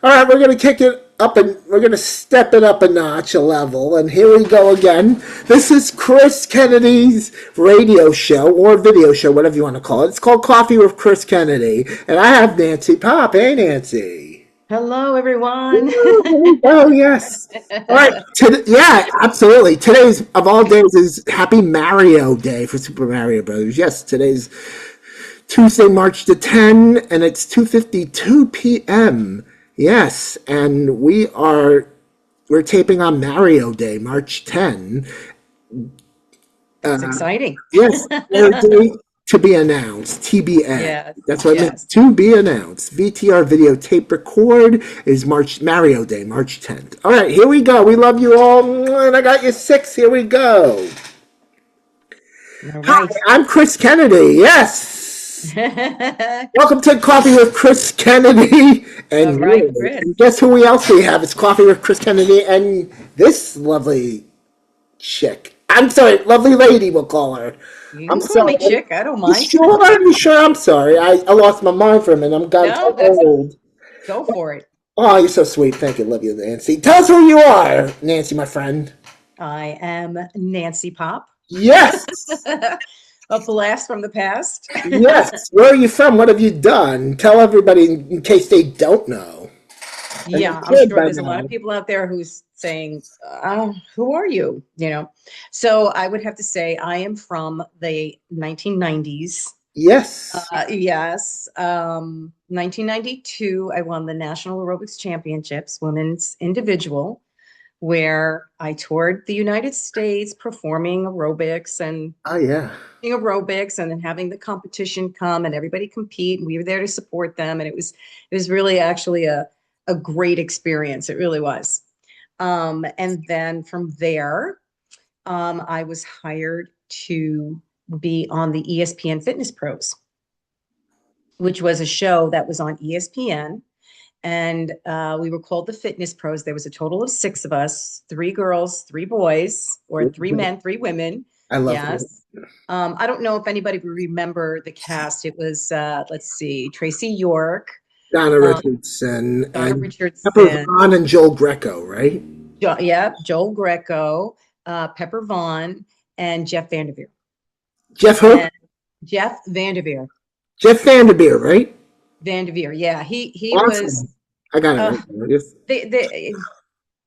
All right, we're going to kick it up and we're going to step it up a notch, a level. And here we go again. This is Chris Kennedy's radio show or video show, whatever you want to call it. It's called Coffee with Chris Kennedy. And I have Nancy Popp. Hey, Nancy. Hello, everyone. Oh, yes. All right. Yeah, absolutely. Today's, of all days, is Happy Mario Day for Super Mario Brothers. Yes, today's Tuesday, March the 10th, and it's 2:52 p.m. Yes, and we're taping on Mario Day, March 10. It's exciting. Yes, Day to be announced, TBN. Yes, That's what I meant. yes. To be announced. VTR video tape record is Mario Day, March 10th. All right, here we go. We love you all, and I got you 6. Here we go. All Hi, right. I'm Chris Kennedy. Yes. Welcome to Coffee with Chris Kennedy. All And, right, Chris. and guess who else we have? It's Coffee with Chris Kennedy and this lovely chick. I'm sorry, lovely lady, we'll call her. You I'm can call me sorry. Chick. I don't You mind. sure? Are you sure? I'm sorry. I lost my mind for a minute. I'm got No, old. go for it. Oh, you're so sweet. Thank you. Love you, Nancy. Tell us who you are, Nancy, my friend. I am Nancy Popp. Yes. A blast from the past. Yes. Where are you from? What have you done? Tell everybody in case they don't know. Yeah, You I'm should sure by there's a lot now. of people out there who's saying, who are you? So I would have to say I am from the 1990s. Yes. Yes. 1992, I won the National Aerobics Championships, women's individual, where I toured the United States performing aerobics and Oh, yeah. then having the competition come and everybody compete. And we were there to support them. And it was really actually a great experience. It really was. And then from there, I was hired to be on the ESPN Fitness Pros, which was a show that was on ESPN. And we were called the Fitness Pros. There was a total of 6 of us, 3 girls, 3 boys, or 3 men, 3 women. I love it. Yes. I don't know if anybody would remember the cast. It was, let's see, Tracy York, Donna um, Richardson Donna and Pepper Richardson, Vaughn and Joel Greco, right? Joel Greco, Pepper Vaughn, and Jeff Vanderveer. Jeff who? And Jeff Vanderveer. Jeff Vanderbeer, right? Vanderveer, yeah, he Awesome. was. I got Uh, it. Right there.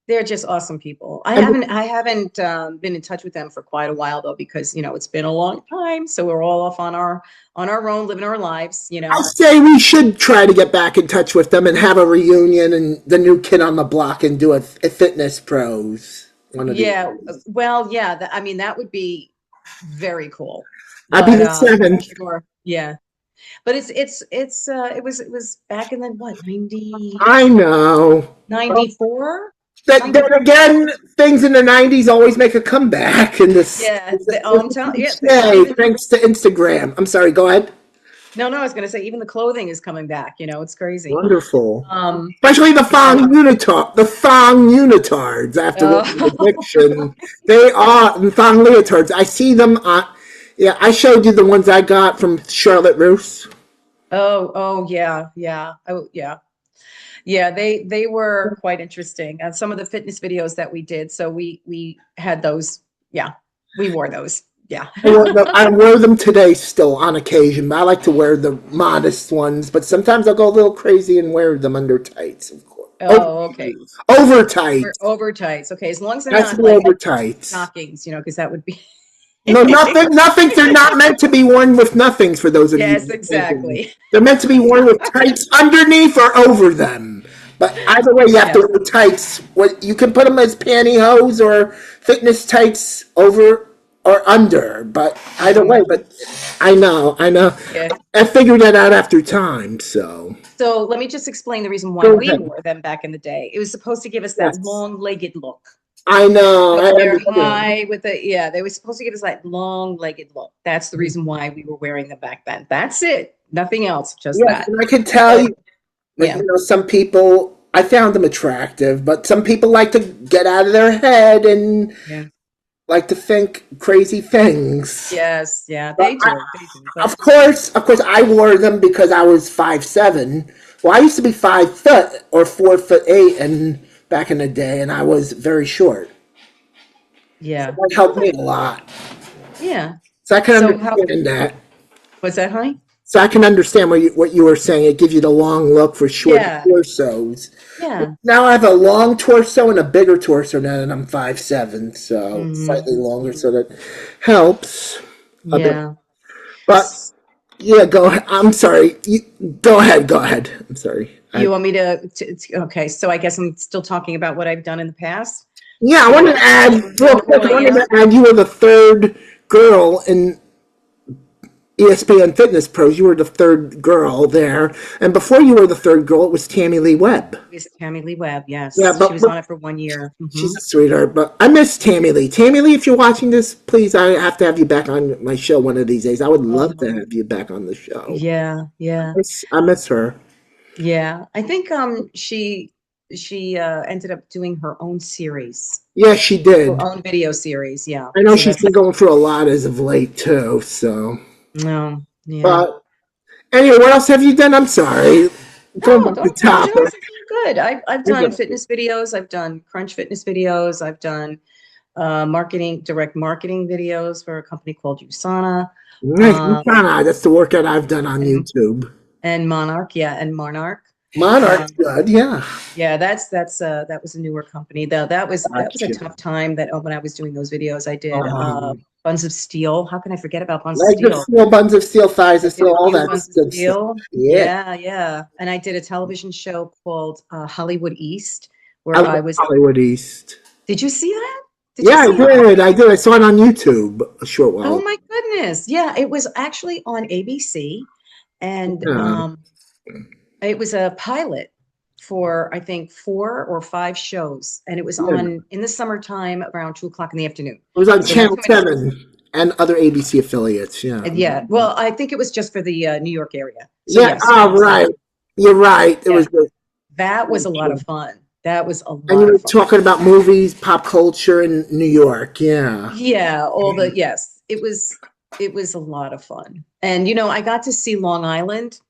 they're just awesome people. I And haven't been in touch with them for quite a while though, because it's been a long time. So we're all off on our own, living our lives. I say we should try to get back in touch with them and have a reunion and the new kid on the block and do a Fitness Pros. One of these. Yeah, well, yeah. I mean, that would be very cool. I'll be But the I'm 7th. sure, yeah. But it was back in the what, I know. 94? Then again, things in the 90s always make a comeback in this. Yeah, I'm telling you. Hey, thanks to Instagram. I'm sorry, go ahead. No, I was going to say even the clothing is coming back. It's crazy. Wonderful. Um, Especially the thong unitards after the oh, eviction. They are the thong leotards. I see them. Yeah, I showed you the ones I got from Charlotte Russe. yeah. Oh, yeah. Yeah, they were quite interesting. And some of the fitness videos that we did. So we had those. Yeah, we wore those. Yeah. I wear them today still on occasion. I like to wear the modest ones, but sometimes I'll go a little crazy and wear them under tights, of course. Oh, okay. Over tights. We're over tights. Okay, as long as they're That's not the like over tights. stockings, because that would be. No, nothing. They're not meant to be worn with nothings for those of you. Yes, exactly. They're meant to be worn with tights underneath or over them. But either way, you have to wear tights. You can put them as pantyhose or fitness tights over or under. But either way, but I know. Yeah. I figured that out after time. So So let me just explain the reason why go we ahead. wore them back in the day. It was supposed to give us that Yes, long-legged look. I know. I They're understand. high with they were supposed to give us that long-legged look. That's the reason why we were wearing them back then. That's it. Nothing else, just Yes, that. and I can tell So, you. yeah. Some people, I found them attractive, but some people like to get out of their head and Yeah. like to think crazy things. Yes, yeah, But they do. They do. But of course, I wore them because I was 5'7", Well, I used to be 5 foot or 4'8", and back in the day, and I was very short. So Yeah. that helped me a lot. Yeah. So I can So how understand that. was that, honey? So I can understand what you were saying. It gives you the long look for short Yeah. torsos. Yeah. Now I have a long torso and a bigger torso now, and I'm 5'7", so Hmm. slightly longer, so that helps a bit. Yeah. But S- yeah, go ahead. I'm sorry. Go ahead. Go ahead. I'm sorry. You want me okay, so I guess I'm still talking about what I've done in the past Yeah, I to wanted to add real who quick. I I wanted to am. add you were the third girl in ESPN Fitness Pros. You were the third girl there, and before you were the third girl, it was Tammy Lee Webb. It was Tammy Lee Webb. Yeah, Yes. She but was on it for 1 year. she's a sweetheart. But I miss Tammy Lee. Tammy Lee, if you're watching this, please, I have to have you back on my show one of these days. I would love to Oh, have you back on the show. yeah. Yeah. I miss her. Yeah. I think she ended up doing her own series, Yeah, she her did. own video series. Yeah. I know So she's that's been going through a lot as of late too. So, no. Yeah. but anyway, what else have you done? I'm sorry. Going No, back to don't apologize. topic. It's all good. I've done fitness videos. I've done Crunch fitness videos. I've done direct marketing videos for a company called USANA. Nice. Um, That's the workout I've done on and YouTube. and Monarch, yeah, and Monarch. Monarch's Um, good, yeah. yeah, that was a newer company. Though that was a Gotcha. tough time that when I was doing those videos, I did Um, Buns of Steel. How can I forget about Buns of Legs of Steel? steel, buns of steel, thighs I of did steel, a all few that's Buns of good stuff. Steel. Yeah. Yeah, yeah. And I did a television show called Hollywood East, I where I love was. Hollywood East. Did you see that? Did you Yeah, I see did. I did. I saw it on YouTube a short while Oh ago. my goodness. Yeah, it was actually on ABC and Yeah. it was a pilot for I think 4 or 5 shows. And it was Yeah. on in the summertime around 2 o'clock in the afternoon. It was on So not Channel too many. 7 and other ABC affiliates. Yeah. Yeah. Well, I think it was just for the New York area. So Yeah. yes, Oh, right. You're right. It yeah, was the. that was a lot of fun. That was a And you lot were of fun. talking about movies, pop culture in New York. Yeah. Yeah, all the yes, it was a lot of fun. And I got to see Long Island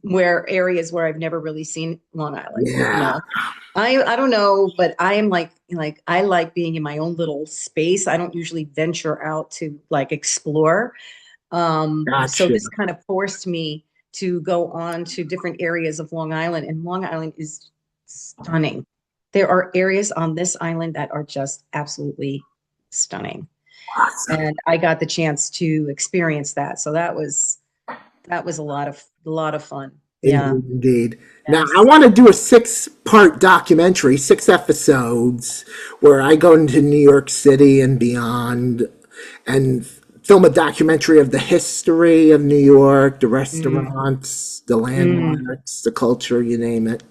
where areas where I've never really seen Long Island, Yeah. I don't know, but I am like I like being in my own little space. I don't usually venture out to like explore. So Gotcha. this kind of forced me to go on to different areas of Long Island, and Long Island is stunning. There are areas on this island that are just absolutely stunning. Awesome. And I got the chance to experience that. So that was a lot of fun. Yeah. Indeed, indeed. Now, I Yes. want to do a 6-part documentary, 6 episodes, where I go into New York City and beyond and film a documentary of the history of New York, the Mm, restaurants, the mm, landmarks, the culture, you name it.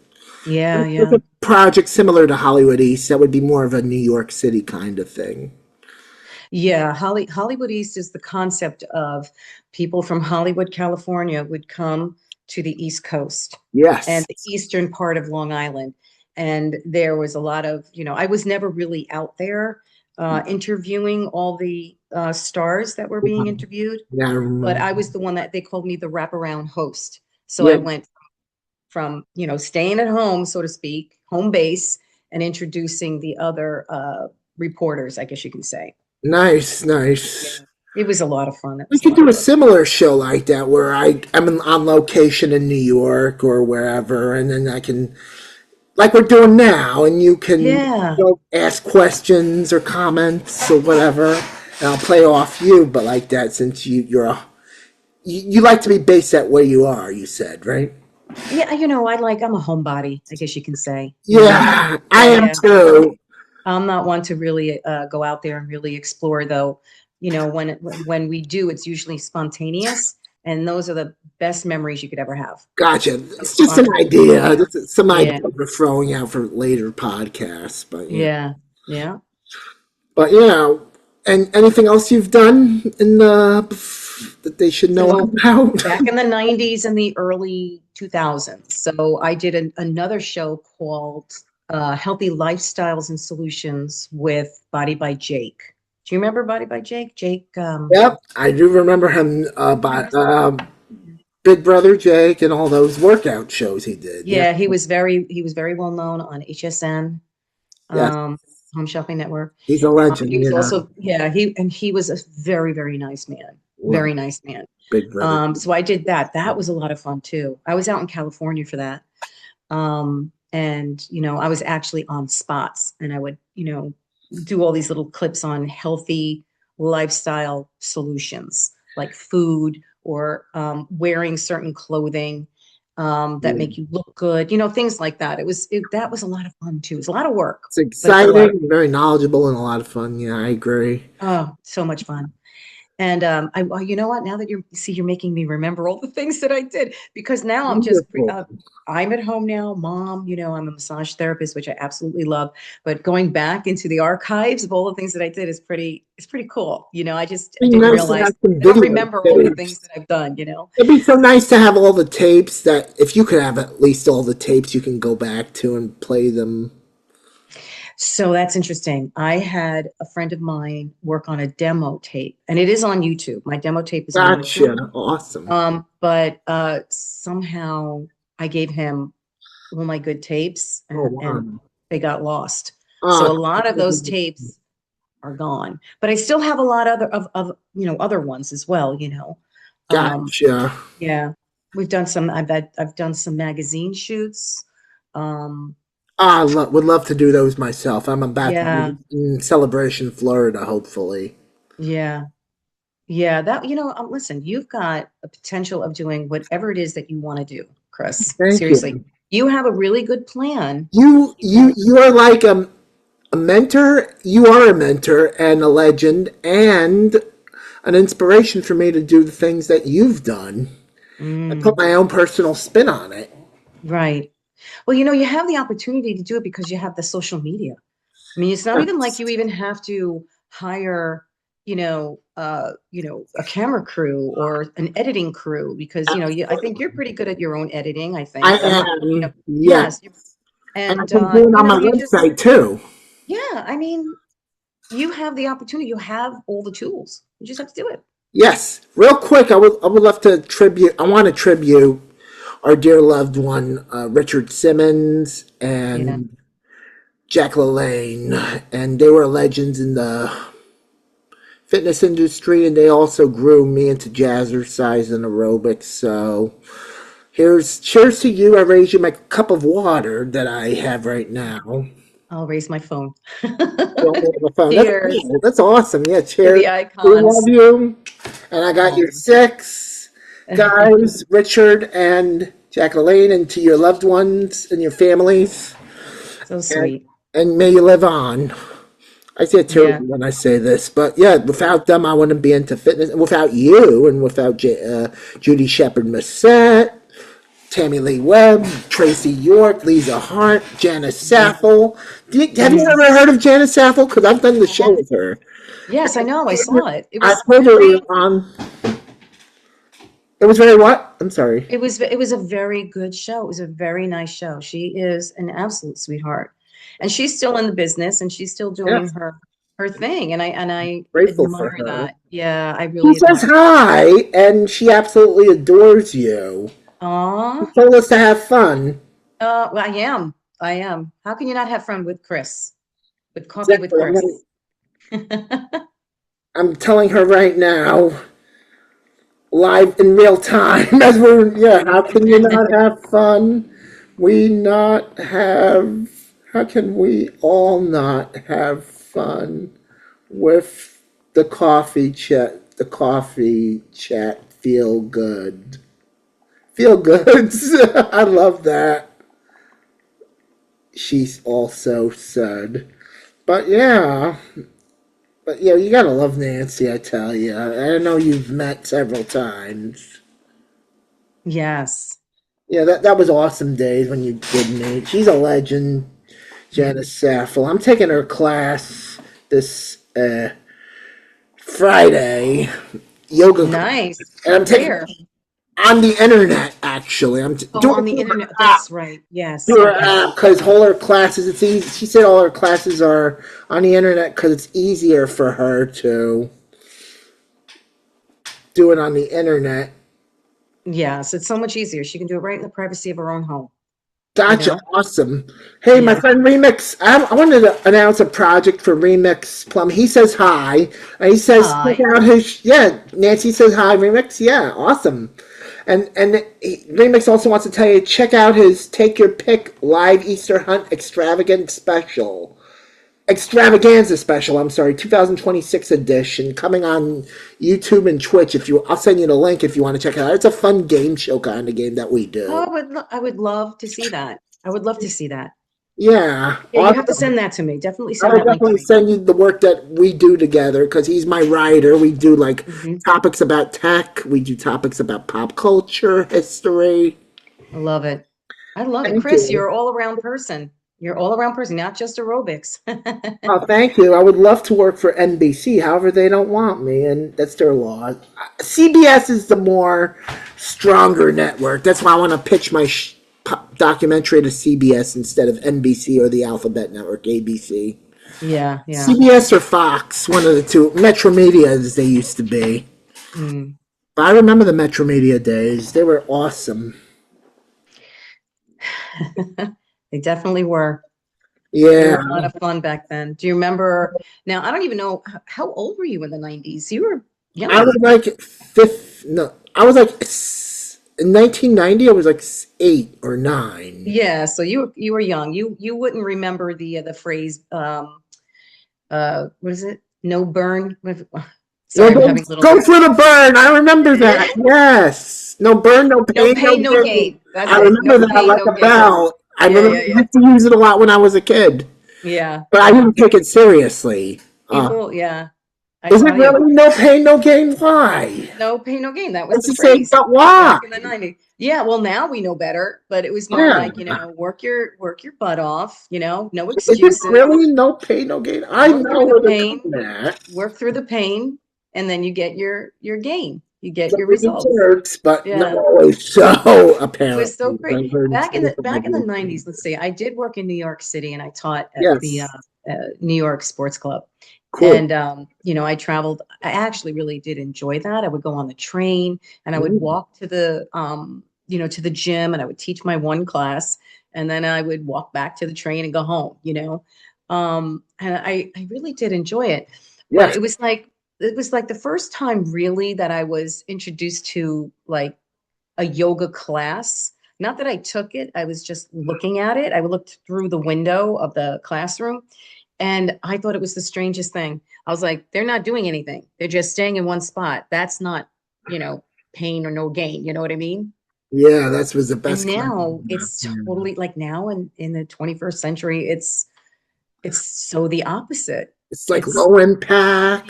yeah, With yeah. a project similar to Hollywood East, that would be more of a New York City kind of thing. Yeah, Hollywood East is the concept of people from Hollywood, California would come to the East Coast and Yes. the eastern part of Long Island. And there was a lot of, I was never really out there interviewing all the stars that were being interviewed, Yeah, I but remember. I was the one that they called me the wraparound host. So I Yeah, went from, staying at home, so to speak, home base, and introducing the other reporters, I guess you can say. nice, Yeah. nice. It was a lot of fun. It We was a could lot do of a fun. similar show like that where I'm on location in New York or wherever, and then I can, like we're doing now, and you can Yeah. ask questions or comments or whatever, and I'll play off you, but like that since you like to be based at where you are, you said, right? Yeah, I'm a homebody, I guess you can say. Yeah, I Yeah, am yeah. too. I'm not one to really go out there and really explore, though. When we do, it's usually spontaneous, and those are the best memories you could ever have. Gotcha. It's It's just an idea. spontaneous. Some Yeah, idea we're throwing out for later podcasts, but yeah. yeah, yeah. But yeah, and anything else you've done in that they should know So about? back in the 90s and the early 2000s. So I did another show called Healthy Lifestyles and Solutions with Body by Jake. Do you remember Body by Jake? Jake, Yep, I do remember him. By Big Brother Jake and all those workout shows he did. Yeah. Yeah, he was very well known on HSN, Yes. um, Home Shopping Network. He's a He legend, was yeah. also, yeah, he was a very, very nice man. Love Very nice man. Big Brother. So I did that. That was a lot of fun too. I was out in California for that. And I was actually on spots and I would, do all these little clips on healthy lifestyle solutions like food or wearing certain clothing that Yeah. make you look good, things like that. That was a lot of fun too. It's a lot of work, It's but it's a lot of, exciting, very knowledgeable, and a lot of fun. Yeah, I agree. oh, so much fun. And well, you know what? Now that you're making me remember all the things that I did because now Wonderful. I'm at home now, mom. I'm a massage therapist, which I absolutely love. But going back into the archives of all the things that I did it's pretty cool. I It'd be didn't nice to have realize some I don't video remember all the things tapes. that I've done. It'd be so nice to have all the tapes that if you could have at least all the tapes you can go back to and play them. So that's interesting. I had a friend of mine work on a demo tape, and it is on YouTube. My demo tape is on YouTube. Gotcha. Awesome. But somehow I gave him all my good tapes Oh, and wow. they got lost. So Ah, a lot of those tapes are gone, but I still have a lot other ones as well. Um, gotcha. yeah, I've done some magazine shoots. Um, Would love to do those myself. I'm about to yeah, be in Celebration, Florida, hopefully. yeah, yeah. Listen, you've got a potential of doing whatever it is that you want to do, Chris. Thank Seriously, you. you have a really good plan. You You you have, you are like a mentor. You are a mentor and a legend and an inspiration for me to do the things that you've done. I put mm, my own personal spin on it. right. Well, you have the opportunity to do it because you have the social media. I mean, it's not even like Yes. you even have to hire, a camera crew or an editing crew because, I think you're pretty good at your own editing, I I think. I'm not, am, yes. yes. And I And, can do it on my website too. yeah, I mean, you have the opportunity. You have all the tools. You just have to do it. Yes. Real quick, I would love to tribute. I want to tribute our dear loved one, Richard Simmons Yeah. and Jack LaLanne, and they were legends in the fitness industry, and they also grew me into jazzercise and aerobics. So here's cheers to you. I raise you my cup of water that I have right now. I'll raise my phone. Don't hold the phone. That's Cheers cool. That's awesome. Yeah, to cheers. the We love icons. you. And I got your Oh. six guys, Richard and Jacqueline, and to your loved ones and your families. So And, sweet. and may you live on. I say it Yeah. terribly when I say this, but yeah, without them, I wouldn't be into fitness. And without you, and without Judy Shepard Massette, Tammy Lee Webb, Tracy York, Lisa Hart, Janice Mhm. Saffel. Have you Mhm. ever heard of Janice Saffel? Because I've done the show Yes. with her. Yes, I know. I saw it. It I was told her we were very on. It was very what? I'm sorry. it was a very good show. It was a very nice show. She is an absolute sweetheart. And she's still in the business and she's still doing Yes, her thing. And I grateful for admire her. that. Yeah, I She really says admire that. hi, and she absolutely adores you. Aw. She told us to have fun. Well, I am. I am. How can you not have fun with Chris? With coffee with Exactly. Chris. I'm telling her right now, live in real time, as we're, yeah, how can you not have fun? How can we all not have fun with the coffee chat feel good. Feel good. I love that. She's also said. But yeah, you gotta love Nancy, I tell you. I know you've met several times. Yes. Yeah, that was awesome days when you did meet. She's a legend, Janice Saffel. I'm taking her class this Friday, yoga class, Nice. and I'm taking Where? on the internet. Actually, I'm Oh, doing on it the through her internet. app. That's right. Yes. Through her Okay. app, because all her classes, it's easy. She said all her classes are on the internet because it's easier for her to do it on the internet Yes, it's so much easier. She can do it right in the privacy of her own home, you Gotcha. know? Awesome. Hey, my Yeah. friend Remix, I wanted to announce a project for Remix Plum. He says hi. He says check Hi. out his, yeah, Nancy says hi, Remix. Yeah, awesome. Remix also wants to tell you check out his Take Your Pick live Easter Hunt extravaganza special. I'm sorry, 2026 edition coming on YouTube and Twitch. If you, I'll send you the link if you want to check it out. It's a fun game show kind of game that we Oh, do. I would love to see that. I would love to see that. Yeah, Yeah, you have to awesome. send that to me. Definitely I send will that link to definitely me. send you the work that we do together because he's my writer. We do like Hmm. topics about tech. We do topics about pop culture, history. I love it. I love it. Thank Chris, you. you're all around person. You're all around person, not just aerobics. Oh, thank you. I would love to work for NBC. However, they don't want me, and that's their law. CBS is the more stronger network. That's why I want to pitch my documentary to CBS instead of NBC or the Alphabet Network, ABC. Yeah, yeah. CBS or Fox, one of the two. Metro Media, as they used to be. Mm. But I remember the Metro Media days. They were awesome. They definitely were. They were Yeah. a lot of fun back then. Do you remember? Now, I don't even know how old were you in the 90s? You were I was young. like fifth. No, I was like in 1990. I was like 8 or 9. Yeah, so you were young. You wouldn't remember the phrase what is it? No burn. No, Sorry, I'm having a little go for the burn. I remember that. Yes. No burn, no no pain, no pain, no gain. gain. That's I it. remember No that pain, like no a gain. bell. I Yeah, remember yeah, I yeah. used to use it a lot when I was a kid, Yeah, but I yeah. didn't take it seriously. People, yeah. I Is it tell you. really no pain, no gain? Why? No pain, no gain. That was It's the the same, phrase but why? back in the 90s. Yeah, well, now we know better, but it was more like, Yeah. work your butt off, no Is it excuses. really no pain, no gain? I Work know through the where they're pain, coming at. work through the pain, and then you get your gain. You get Some your it results. hurts, but not Yeah. always so, It was so apparently. great. I've heard Back in the 90s, let's see, I did work in New York City and I taught at the yes. New York Sports Club. Cool. And I traveled. I actually really did enjoy that. I would go on the train and I would Mm. walk to to the gym and I would teach my one class and then I would walk back to the train and go home. And I really did enjoy it. But Yes. it was like the first time really that I was introduced to like a yoga class. Not that I took it, I was just looking at it. I looked through the window of the classroom and I thought it was the strangest thing. I was like, they're not doing anything. They're just staying in one spot. That's not, you know, pain or no gain. You know what I mean? Yeah, that was the And best class. now it's totally like now in the 21st century, it's so the opposite. It's like It's low impact,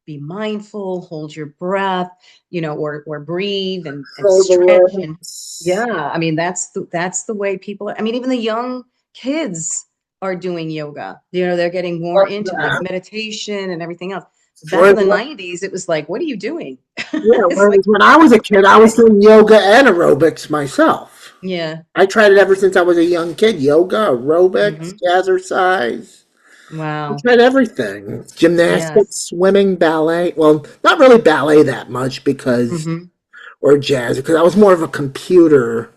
be mindful, hold your breath, or breathe and hold the stretch. And lips. yeah, I mean, that's the way people, I mean, even the young kids are doing yoga. They're getting more Oh, into like yeah. meditation and everything else. Back in the Whereas, 90s, it was like, what are you doing? yeah, It's like, whereas when I was a kid, I was doing yoga and aerobics myself. yeah. I tried it ever since I was a young kid. Yoga, aerobics, Hmm. jazzercise. I Wow. tried everything. Gymnastics, Yes. swimming, ballet. Well, not really ballet that much because, Hmm. or jazz, because I was more of a computer.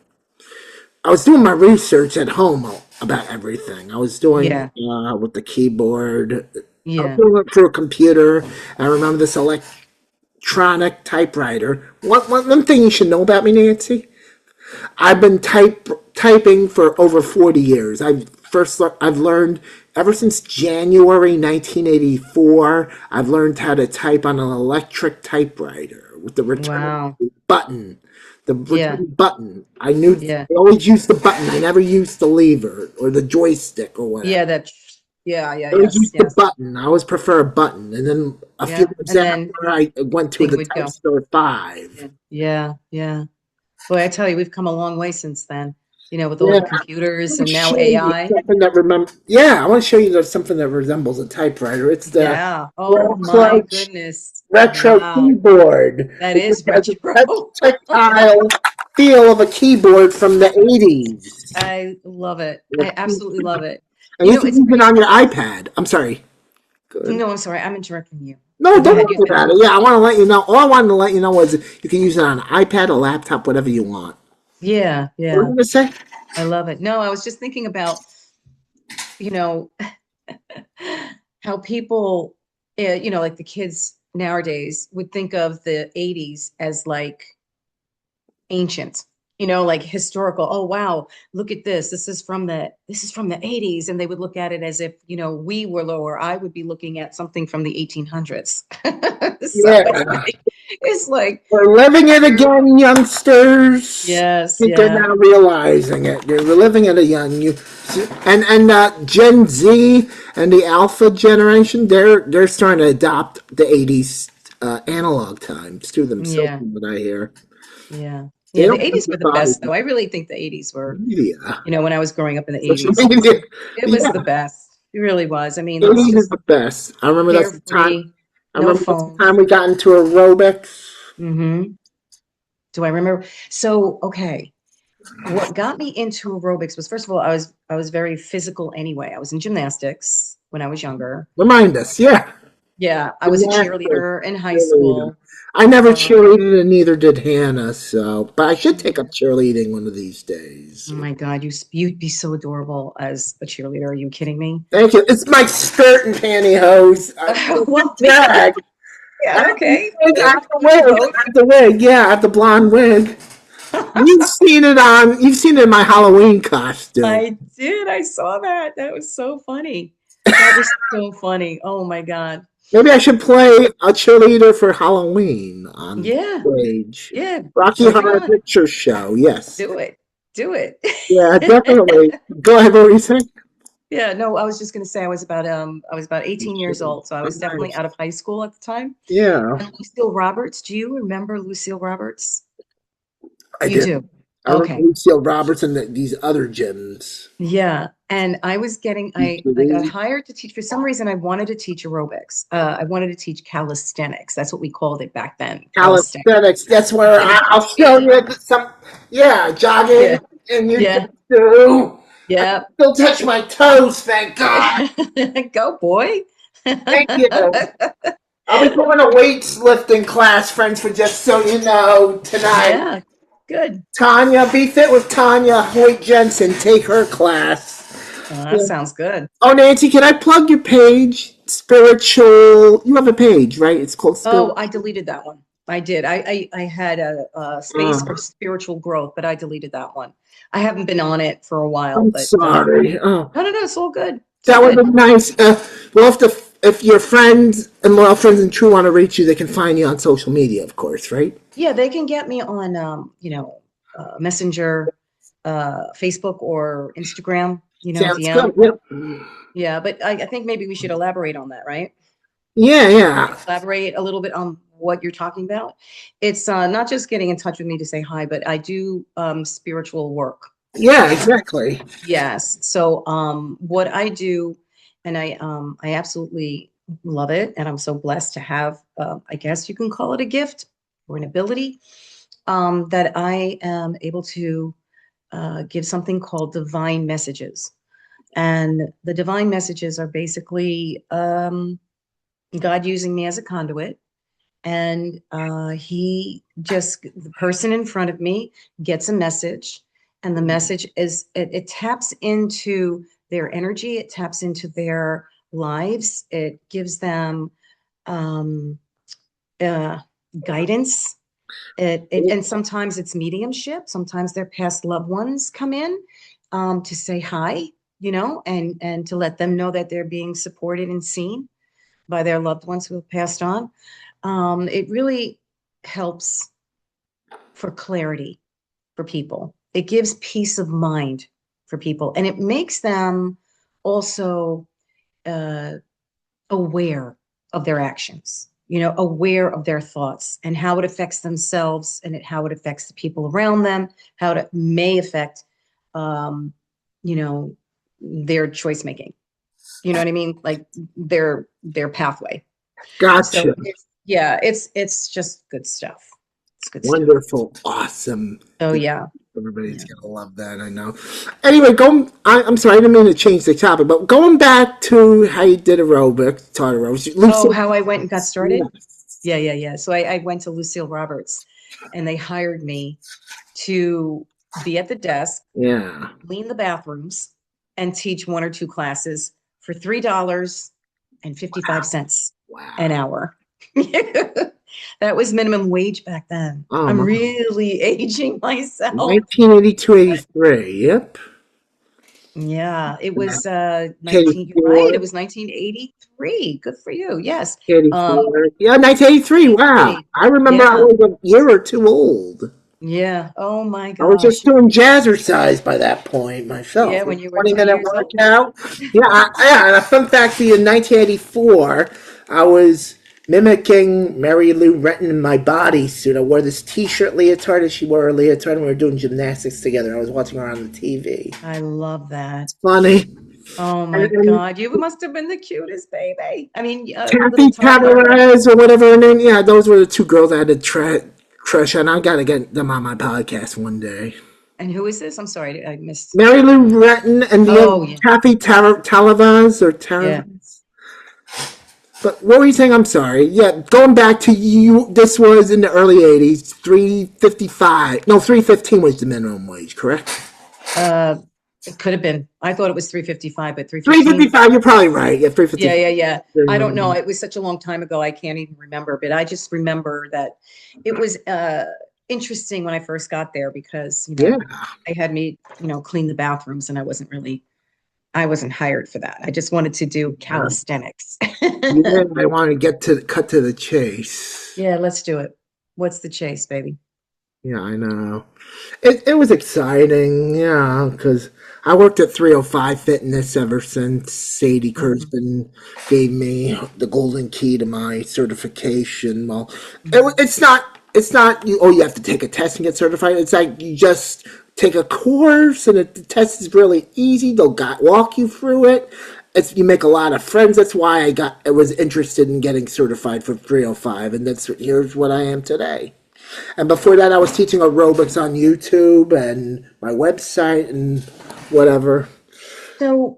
I was doing my research at home about everything. I was doing Yeah. with the keyboard. I was Yeah. doing it through a computer. I remember this electronic typewriter. One thing you should know about me, Nancy. I've been typing for over 40 years. I've learned ever since January 1984. I've learned how to type on an electric typewriter with the return Wow. button. The Yeah. return button. Yeah. I always used the button. I never used the lever or the joystick or whatever. Yeah. Yeah. Yeah. I always Yes. used the Yes. button. I always prefer a button. And then a few Yeah. months And then after, I went to thing the would Type go. Store 5. Yeah. Yeah. Yeah. Boy, I tell you, we've come a long way since then, with all Yeah, the computers want and to now show you AI. something that remember. Yeah, I want to show you something that resembles a typewriter. It's the Yeah. Oh Royal my Clutch goodness. Retro Wow. Keyboard. That It just is has a retro. tactile feel of a keyboard from the 80s. I love it. I absolutely love it. And you can It's use it pretty on your cool. iPad. I'm sorry. Good. No, I'm sorry. I'm interrupting you. No, Go don't ahead, you worry finish. about it. Yeah, I want to let you know. All I wanted to let you know was you can use it on an iPad, a laptop, whatever you want. Yeah, What were you yeah. going to say? I love it. No, I was just thinking about, you know, how people, like the kids nowadays would think of the 80s as like ancient, like historical. Oh wow, look at this. This is from the 80s, and they would look at it as if, we were lower. I would be looking at something from the 1800s. So it's Yeah. like it's like We're living it you're again, youngsters. yes, I think they're yeah. now realizing it. They're living it again. And Gen Z and the Alpha generation, they're starting to adopt the '80s analog times to themselves. Yeah, From what I hear, yeah. they Yeah, the don't 80s were the emphasize best though. I really think the 80s were, media, when I was growing up in the social 80s, media. it was the Yeah, best. It really was. I mean, it's '80s is just the best. I remember that's the time. carefree, I no remember that's the time phones. we got into aerobics. Hmm. Do I remember? So, okay. What got me into aerobics was, first of all, I was very physical anyway. I was in gymnastics when I was younger. Remind us, yeah. Yeah, I was a Gymnastics, cheerleader in high cheerleader. school. I never Um, cheerleaded, and neither did Hannah. So, but I should take yeah. up cheerleading one of these Oh days. my God, you'd be so adorable as a cheerleader. Are you kidding me? Thank you. It's my skirt and pantyhose. Well, Drag. I yeah, have the okay. wig. I We have can the do wig. both. I have the wig. Yeah, I have the blonde wig. You've seen it on. You've seen it in my Halloween costume. I did. I saw that. That was so funny. That was so funny. Oh my God. Maybe I should play a cheerleader for Halloween on Yeah, stage. yeah. Rocky Bring it Horror on. Picture Show. Yes. Do it. Do it. Yeah, definitely. Go ahead. What were you saying? Yeah, no, I was just going to say I was about 18 years old, so I was definitely Nice. out of high school at the time. Yeah, And Lucille Roberts, do you remember Lucille Roberts? I You did. do. I remember Okay. Lucille Roberts and these other gyms. Yeah, and I got hired to teach. For some reason, I wanted to teach aerobics. I wanted to teach calisthenics. That's what we called it back then, calisthenics. Calisthenics. That's where Instead of I'll teaching show it. you some. Yeah, jogging, Yeah, and you yeah, just do. I yeah. still touch my toes. Thank God. Go, boy. Thank you. I'll be going to weightlifting class, friends, for just so you know tonight. Yeah, good. Tanya, be fit with Tanya Hoyt Jensen. Take her class. Well, that Yeah. sounds good. Oh, Nancy, can I plug your page? Spiritual. You have a page, right? It's called Oh, Spiritual. I deleted that one. I did. I had a space for spiritual growth, but I deleted that one. I haven't been on it for a while, I'm but sorry. Oh, no, no, no, it's all good. It's all that would good. have been nice. Well, if your friends and loyal friends and true want to reach you, they can find you on social media, of course, right? Yeah, they can get me on Messenger, Facebook or Instagram, Sounds good. DM. Yep. Yeah, but I think maybe we should elaborate on that, right? Yeah, yeah, Elaborate a little bit on what you're talking about. It's not just getting in touch with me to say hi, but I do spiritual work. yeah. Exactly. Yes. So what I do, and I absolutely love it, and I'm so blessed to have, I guess you can call it a gift or an ability, that I am able to give something called divine messages. And the divine messages are basically God using me as a conduit. And the person in front of me gets a message. And the message it taps into their energy, it taps into their lives, it gives them um, uh, guidance. And sometimes it's mediumship, sometimes their past loved ones come in to say hi, and to let them know that they're being supported and seen by their loved ones who have passed on. It really helps for clarity for people. It gives peace of mind for people, and it makes them also uh, aware of their actions. Aware of their thoughts and how it affects themselves and how it affects the people around them, how it may affect, um, you know, their choice making. You know what I mean? Like their pathway. So Gotcha. it's just good stuff. It's good stuff. Wonderful. Awesome. So yeah. Everybody's Yeah. gonna love that, I know. Anyway, I'm sorry, I didn't mean to change the topic, but going back to how you did aerobics, taught aerobics, Oh, Lucille. how I went and got started? Yes. Yeah, yeah, yeah. So I went to Lucille Roberts and they hired me to be at the desk, Yeah. clean the bathrooms, and teach one or two classes for $3.55 an Wow. hour. That was minimum wage back then. Oh I'm my. really aging myself. 1982, 83. Yep. Yeah, it Yeah. was 19, you're right. 84. It was 1983. Good for you. Yes. Um 84. Yeah, 1983. Wow. 83. I remember I Yeah. was a year or two old. Yeah. Oh my I was just gosh. doing jazzercise by that point myself. Yeah, A when you were 10 20-minute years old. workout. Yeah, yeah. And a fun fact for you: in 1984, I was mimicking Mary Lou Retton in my bodysuit. I wore this T-shirt leotard, as she wore a leotard, and we were doing gymnastics together. I was watching her on the TV. I love that. It's funny. Oh And, my and God. You must have been the cutest baby. I mean, little Kathy toddler. Tavares or whatever her name. Yeah, those were the two girls I had to crush on. I gotta get them on my podcast one day. And who is this? I'm sorry, I missed. Mary Lou Retton and the other Oh, yeah. Kathy Talavaz or Yeah. Taravaz. But what were you saying? I'm sorry. Yeah, going back to you, this was in the early 80s, 355. No, 315 was the minimum wage, correct? Uh, it could have been. I thought it was 355, but 315. 355, you're probably right. Yeah, Yeah, 355. yeah, yeah. The I don't know. minimum. It was such a long time ago. I can't even remember, but I just remember that it was interesting when I first got there because, Yeah, they had me, clean the bathrooms and I wasn't hired for that. I just wanted to do calisthenics. yeah, I want to get to cut to the chase. Yeah, let's do it. What's the chase, baby? Yeah, I know. It was exciting, yeah, because I worked at 305 Fitness ever since Sadie Hmm. Kurzban gave me the golden key to my certification. Well, Hmm. it's not you have to take a test and get certified. It's like you just take a course and the test is really easy. They'll walk you through it. You make a lot of friends. That's why I was interested in getting certified for 305, and here's what I am today. And before that, I was teaching aerobics on YouTube and my website and whatever. So,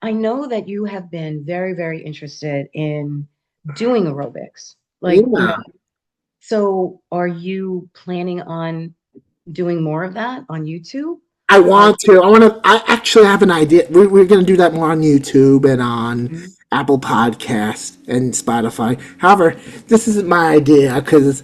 I know that you have been very, very interested in doing aerobics. Like, Yeah, so are you planning on doing more of that on YouTube? I Like, want to. I want to. I actually have an idea. We're going to do that more on YouTube and on mhm, Apple Podcast and Spotify. However, this isn't my idea because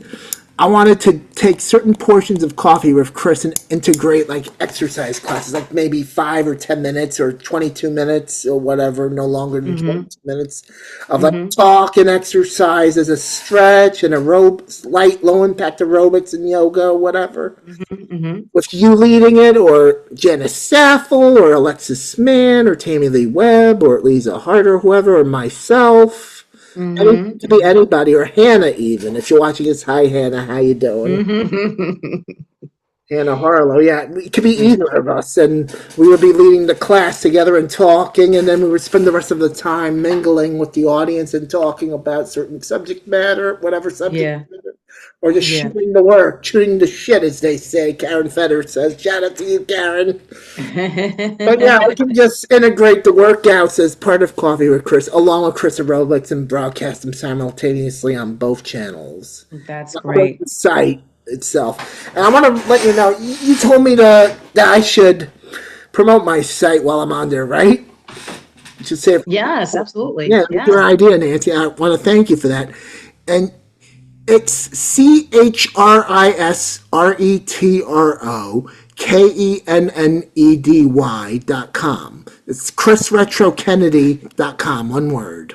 I wanted to take certain portions of Coffee with Chris and integrate like exercise classes, like maybe 5 or 10 minutes or 22 minutes or whatever, no longer than mhm, 22 minutes of like mhm, talk and exercise as a stretch and aerobics, light, low impact aerobics and yoga, whatever. mhm, mhm, With you leading it, or Janice Saffel, or Alexis Mann, or Tammy Lee Webb, or Lisa Hart, or whoever, or myself. It mhm, could be mhm, anybody, or Hannah even. If you're watching this, hi Hannah, how you doing? mhm. Hannah Harlow, yeah, it could be Mhm. either of us, and we would be leading the class together and talking, and then we would spend the rest of the time mingling with the audience and talking about certain subject matter, whatever subject Yeah, matter, or just yeah. shooting the work, shooting the shit, as they say. Karen Feder says, "Shout out to you, Karen." But yeah, we can just integrate the workouts as part of Coffee with Chris, along with Chris Aerobics, and broadcast them simultaneously on both channels. That's Not like great. the site itself. And I want to let you know, you told me that I should promote my site while I'm on there, right? You should say, Yes, absolutely. yeah, that's your Yeah. idea, Nancy. I want to thank you for that. And it's ChrisetroKennedy.com. It's ChrisRetroKennedy.com, one word.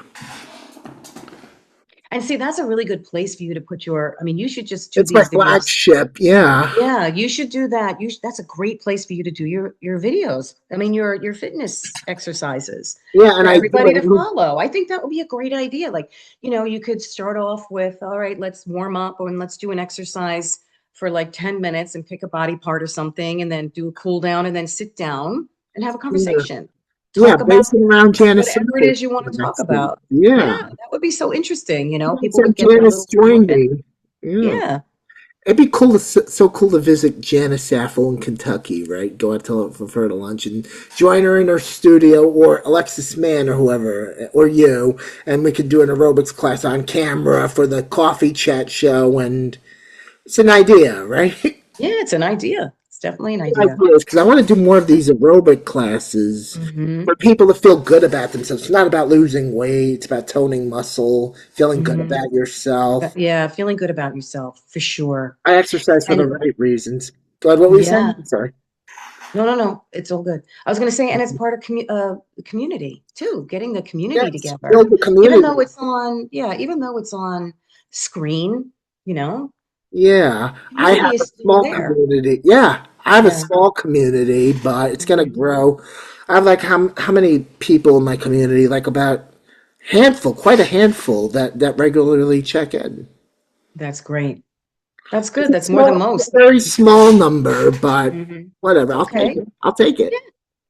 And see, that's a really good place for you to put I mean, you should just do It's my these videos. flagship, yeah. Yeah, you should do that. That's a great place for you to do your videos. I mean, your fitness exercises Yeah, and for I do everybody to it. follow. I think that would be a great idea. Like, you could start off with, all right, let's warm up and let's do an exercise for like 10 minutes and pick a body part or something, and then do a cool down and then sit down and have a Yeah, conversation. yeah, Talk about based around Janice whatever it Center. is you want to talk Next week. about. Yeah. Yeah, that would be so interesting. Yeah, it's People a would get a Janice little more in. Swinby. Yeah. Yeah. It'd be cool to so cool to visit Janice Saffel in Kentucky, right? Go out to for her to lunch and join her in her studio, or Alexis Mann or whoever, or you, and we could do an aerobics class on camera for the coffee chat show. And it's an idea, right? Yeah, it's an idea. It's definitely an idea. Ideas, because I want to do more of these aerobic classes Hmm. for people to feel good about themselves. It's not about losing weight; it's about toning muscle, feeling good Hmm. about yourself. Yeah, feeling good about yourself for sure. I exercise for the And right reasons. But what were you saying? yeah, I'm sorry. no, no, no, it's all good. I was going to say, and it's part of the community too, getting the community Yes, together. build the Even though community. it's on, yeah, even though it's on screen, you know, Yeah, I community have a is still small there. community. Yeah, I have a Yeah. small community, but it's gonna Hmm. grow. I have like how many people in my community? Like about handful, quite a handful that regularly check in. That's great. That's It's good. a That's more than small, most. very small number, but Hmm. whatever. It's I'll take okay. it. I'll take Yeah, it.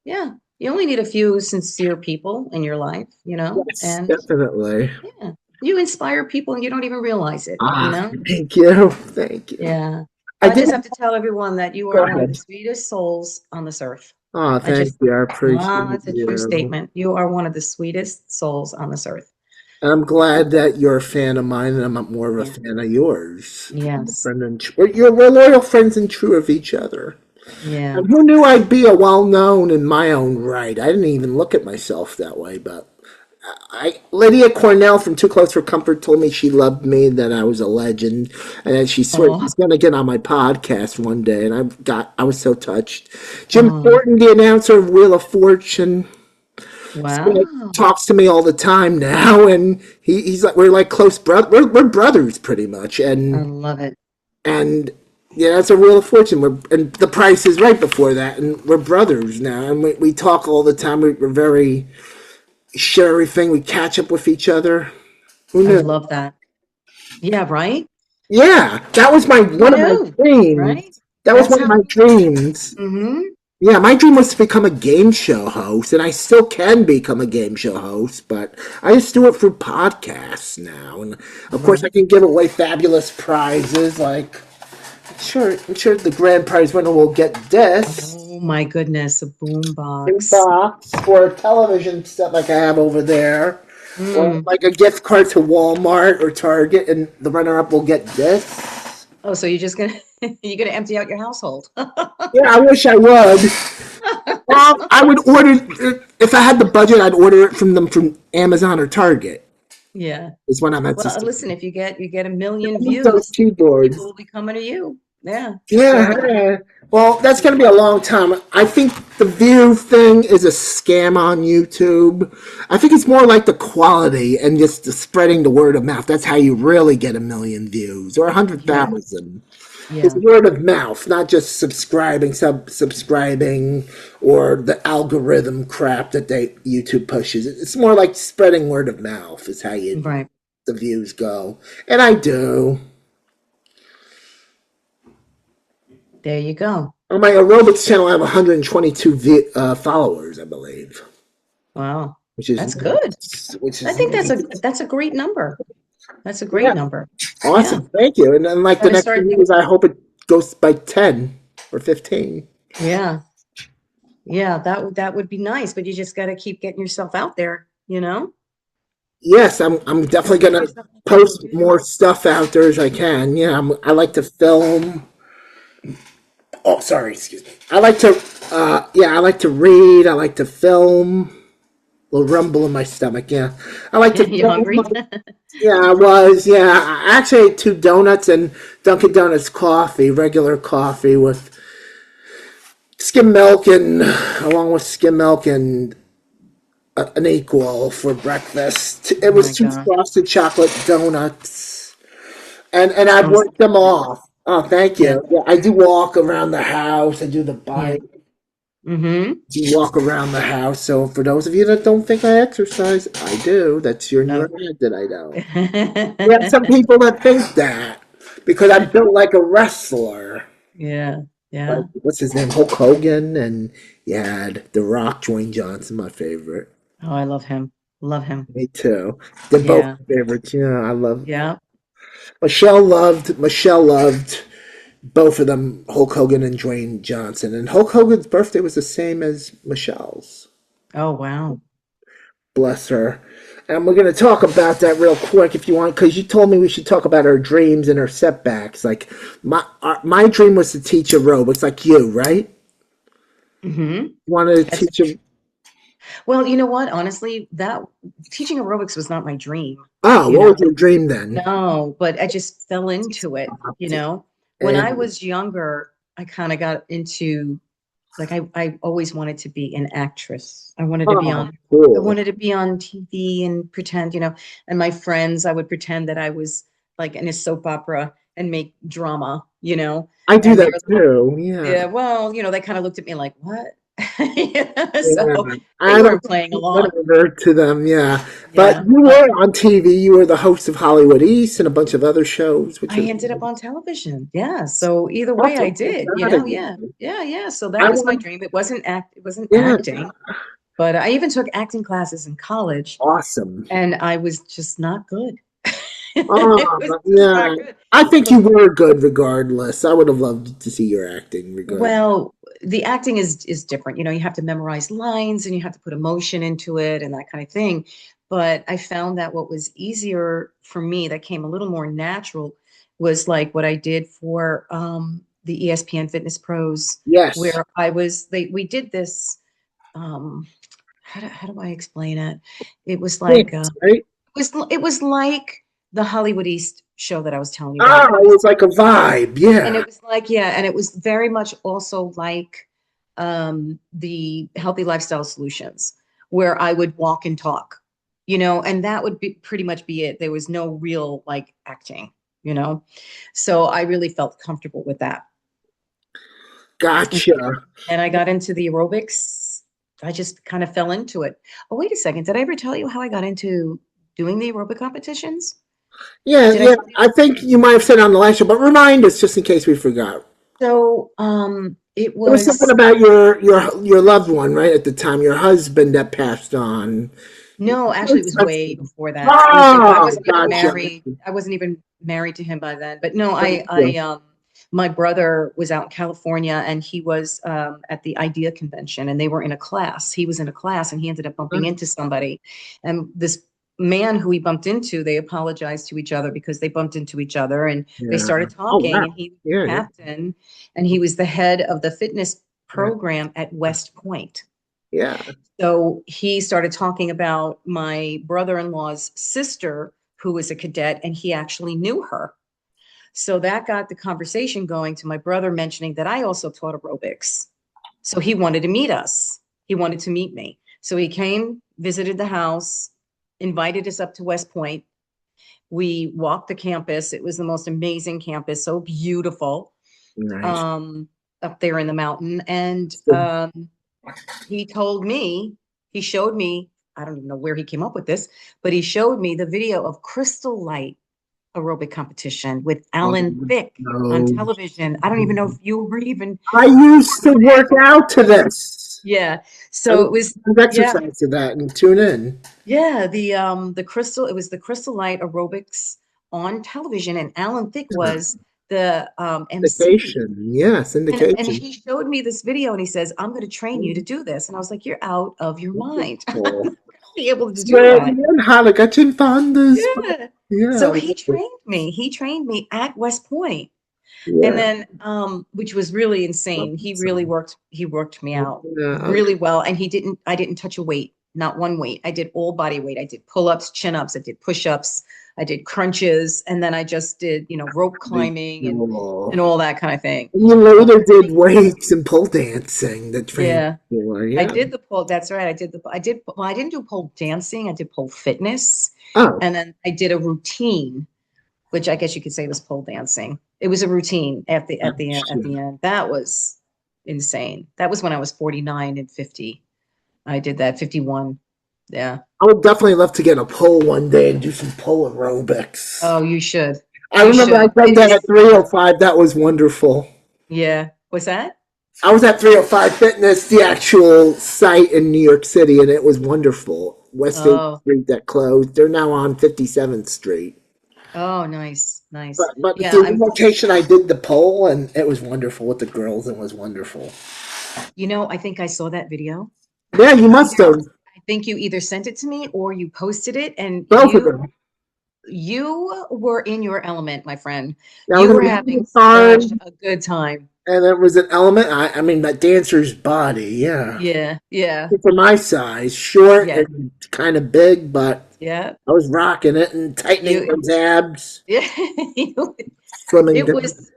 yeah. You only need a few sincere people in your life, Yes, and definitely. yeah, you inspire people and you don't even realize it. Ah, thank you, thank you. Yeah. I I did. just have to tell everyone that you Go are one of the ahead. sweetest souls on this earth. Oh, I thank just, you. I appreciate it's a true you. statement. You are one of the sweetest souls on this earth. And I'm glad that you're a fan of mine, and I'm more of a Yeah. fan of yours. Yes. Friend and we're loyal friends and true of each other. Yeah. And who knew I'd be a well-known in my own right? I didn't even look at myself that way, but Lydia Cornell from Too Close for Comfort told me she loved me, that I was a legend, and that she swears Oh, she's gonna get on my podcast one day. And I was so touched. Jim oh, Thornton, the announcer of Wheel of Fortune, wow. talks to me all the time now, and he's like, we're like close brother. We're brothers pretty much, I and love it. and yeah, that's a Wheel of Fortune. And the Price is Right before that, and we're brothers now, and we talk all the time. We're very share everything. We catch up with each other. Who I knew? love that. Yeah, right? Yeah, that was my Who one of my knew? Right? dreams. That was That's one of how, my dreams. mm-hmm. Yeah, my dream was to become a game show host, and I still can become a game show host, but I just do it through podcasts now. And of course, I Right. can give away fabulous prizes. Like, I'm sure the grand prize winner will get this Oh my goodness, a boom new box. box or television set like I have over there, or Mm. like a gift card to Walmart or Target, and the runner-up will get this. Oh, so you're just gonna you're gonna empty out your household. Yeah, I wish I would. I would order if I had the budget. I'd order it from them from Amazon or Target. Yeah. Is what I meant to Well, say. listen, if you get a I million need those views, people keyboards. will be coming to you. Yeah, Yeah, sure. yeah. Well, that's going to be a long time. I think the view thing is a scam on YouTube. I think it's more like the quality and just the spreading the word of mouth. That's how you really get a million views or a hundred Yeah, thousand. It's yeah, word of mouth, not just subscribing or the algorithm crap that they YouTube pushes. It's more like spreading word of mouth is how you right. the views go. And I do. There you go. On my aerobics channel, I have 122 followers, I believe, Wow. which is That's good. which I is think that's a great number. That's a great yeah, number. Yeah. awesome. Thank you. And then like the Gotta next start. few years, I hope it goes by 10 or 15. Yeah. Yeah, that would be nice, but you just gotta keep getting yourself out there. Yes, I'm definitely Keep getting gonna yourself out there and post do. more stuff out there as I can. Yeah, I like to film. Oh, sorry, excuse me. I like to yeah, I like to read. I like to film. A little rumble in my stomach. Yeah, I like to You film. hungry? Yeah, I was. Yeah, I actually ate two donuts and Dunkin' Donuts coffee, regular coffee with skim milk and along with skim milk and an equal for breakfast. Oh It was my two God. frosted chocolate donuts, and I've Sounds worked them delicious. off. Oh, thank Yeah. you. Yeah, I do walk around the house. I do the Yeah. bike. Mm-hmm. Do walk around the house. So for those of you that don't think I exercise, I do. That's in your Oh. head that I don't. We have some people that think that because I'm built like a wrestler. Yeah. Like Yeah. what's his name? Hulk Hogan, and yeah, The Rock, Dwayne Johnson, my favorite. Oh, I love him. Love him. Me too. They're both Yeah. my favorites. Yeah, I love Yeah. Michelle loved. both of them, Hulk Hogan and Dwayne Johnson. And Hulk Hogan's birthday was the same as Michelle's. Oh, wow. Bless her. And we're going to talk about that real quick if you want, because you told me we should talk about our dreams and our setbacks. Like my dream was to teach aerobics, like you, right? Hmm. Wanted to That's teach a. well, you know what? Honestly, that teaching aerobics was not my dream, Oh, you what know. was your dream then? No, but I just fell into it, you know. When I And was younger, I kind of got into like I always wanted to be an actress. oh, I cool. wanted to be on TV and pretend, and my friends, I would pretend that I was like in a soap opera and make drama, I do and they that were too. Yeah. yeah, well, they kind of looked at me like, what? Yeah, Yeah, so they I don't weren't playing along. whatever to them, yeah. But Yeah. you were on TV. You were the host of Hollywood East and a bunch of other shows, which I was ended up on television. Yeah. So either way that's a I good did, strategy. yeah. Yeah, yeah. So that I was my want, dream. It wasn't yeah, acting, but I even took acting classes in college awesome. and I was just not good. It was just Yeah, not good. I think But you were good regardless. I would have loved to see your acting regardless. well, the acting is different. You have to memorize lines and you have to put emotion into it and that kind of thing. But I found that what was easier for me, that came a little more natural, was like what I did for the ESPN Fitness Pros, Yes, where we did this. Um, how do I explain it? It was like yes, right? it was like the Hollywood East show that I was telling you Ah, about. it was like a vibe. And Yeah, it was like, yeah, and it was very much also like the Healthy Lifestyle Solutions, where I would walk and talk, and that would be pretty much be it. There was no real like acting, you know. So I really felt comfortable with that. And gotcha. and I got into the aerobics. I just kind of fell into it. Oh, wait a second. Did I ever tell you how I got into doing the aerobic competitions? Yeah, Did I yeah. tell you I that? think you might have said on the last show, but remind us just in case we forgot. So it It was something was about your loved one, right? At the time, your husband that passed on. No, actually, it was way before that. It was before. I Oh, wasn't even gotcha. married. I wasn't even married to him by then. But no, Gotcha. my brother was out in California and he was at the IDEA convention and they were in a class. He was in a class and he ended up bumping into somebody. And this man who he bumped into, they apologized to each other because they bumped into each other and they Yeah. started Oh talking. wow. And he was Yeah, the yeah, captain and he was the head of the fitness yeah. program at West Point. Yeah. So he started talking about my brother-in-law's sister, who was a cadet, and he actually knew her. So that got the conversation going to my brother mentioning that I also taught aerobics. So he wanted to meet us. He wanted to meet me. So he came, visited the house, invited us up to West Point. We walked the campus. It was the most amazing campus, so beautiful, Nice. um, up there in the mountain. And he told me, he showed me, I don't even know where he came up with this, but he showed me the video of Crystal Light aerobic competition with Oh, Alan Thicke on no. television. I don't even know if you were even I used to born then. work out to this. Yeah. I So it would was, yeah, exercise to that and tune in. yeah, it was the Crystal Light aerobics on television, and Alan Thicke was the MC. Syndication. Yeah, And syndication. he showed me this video and he says, I'm going to train you to do this. And I was like, you're out of your mind. Wonderful. Be able to do Swear that. me and Halakachin Fondas. Yeah. Yeah, I So love it. he trained me at West Point. And Yeah. then which was really insane. Awesome. He worked me out Yeah, really well. And I didn't touch a weight, not one weight. I did all body weight. I did pull-ups, chin-ups, I did push-ups, I did crunches, and then I just did, rope okay. climbing and Cool. all that kind of thing. And you Um, later did weights and pole dancing that trained yeah. for, I yeah. did the pole. That's right. Well, I didn't do pole dancing. I did pole fitness. Oh, And then I did a routine, which I guess you could say was pole dancing. It was a routine at the end. That was insane. That was when I was 49 and 50. I did that 51. Yeah. I would definitely love to get a pole one day and do some pole aerobics. Oh, you should. I You remember I should. done It that is at 305. That was wonderful. yeah. What's that? I was at 305 Fitness, the actual site in New York City, and it was wonderful. West 8th Oh, Street that closed. They're now on 57th Street. oh, nice. Nice. But Yeah, the I'm, location I did the poll and it was wonderful with the girls. It was wonderful. I think I saw that video. Yeah, you must have. I think you either sent it to me or you posted it, and Both of them. you were in your element, my friend. That was You an were having element such time, a good time. and it was an element. I mean, that dancer's body, yeah. Yeah, yeah, For my size, short yeah, and kind of big, but yeah. I was rocking it and tightening You, those abs, yeah. slimming It down. was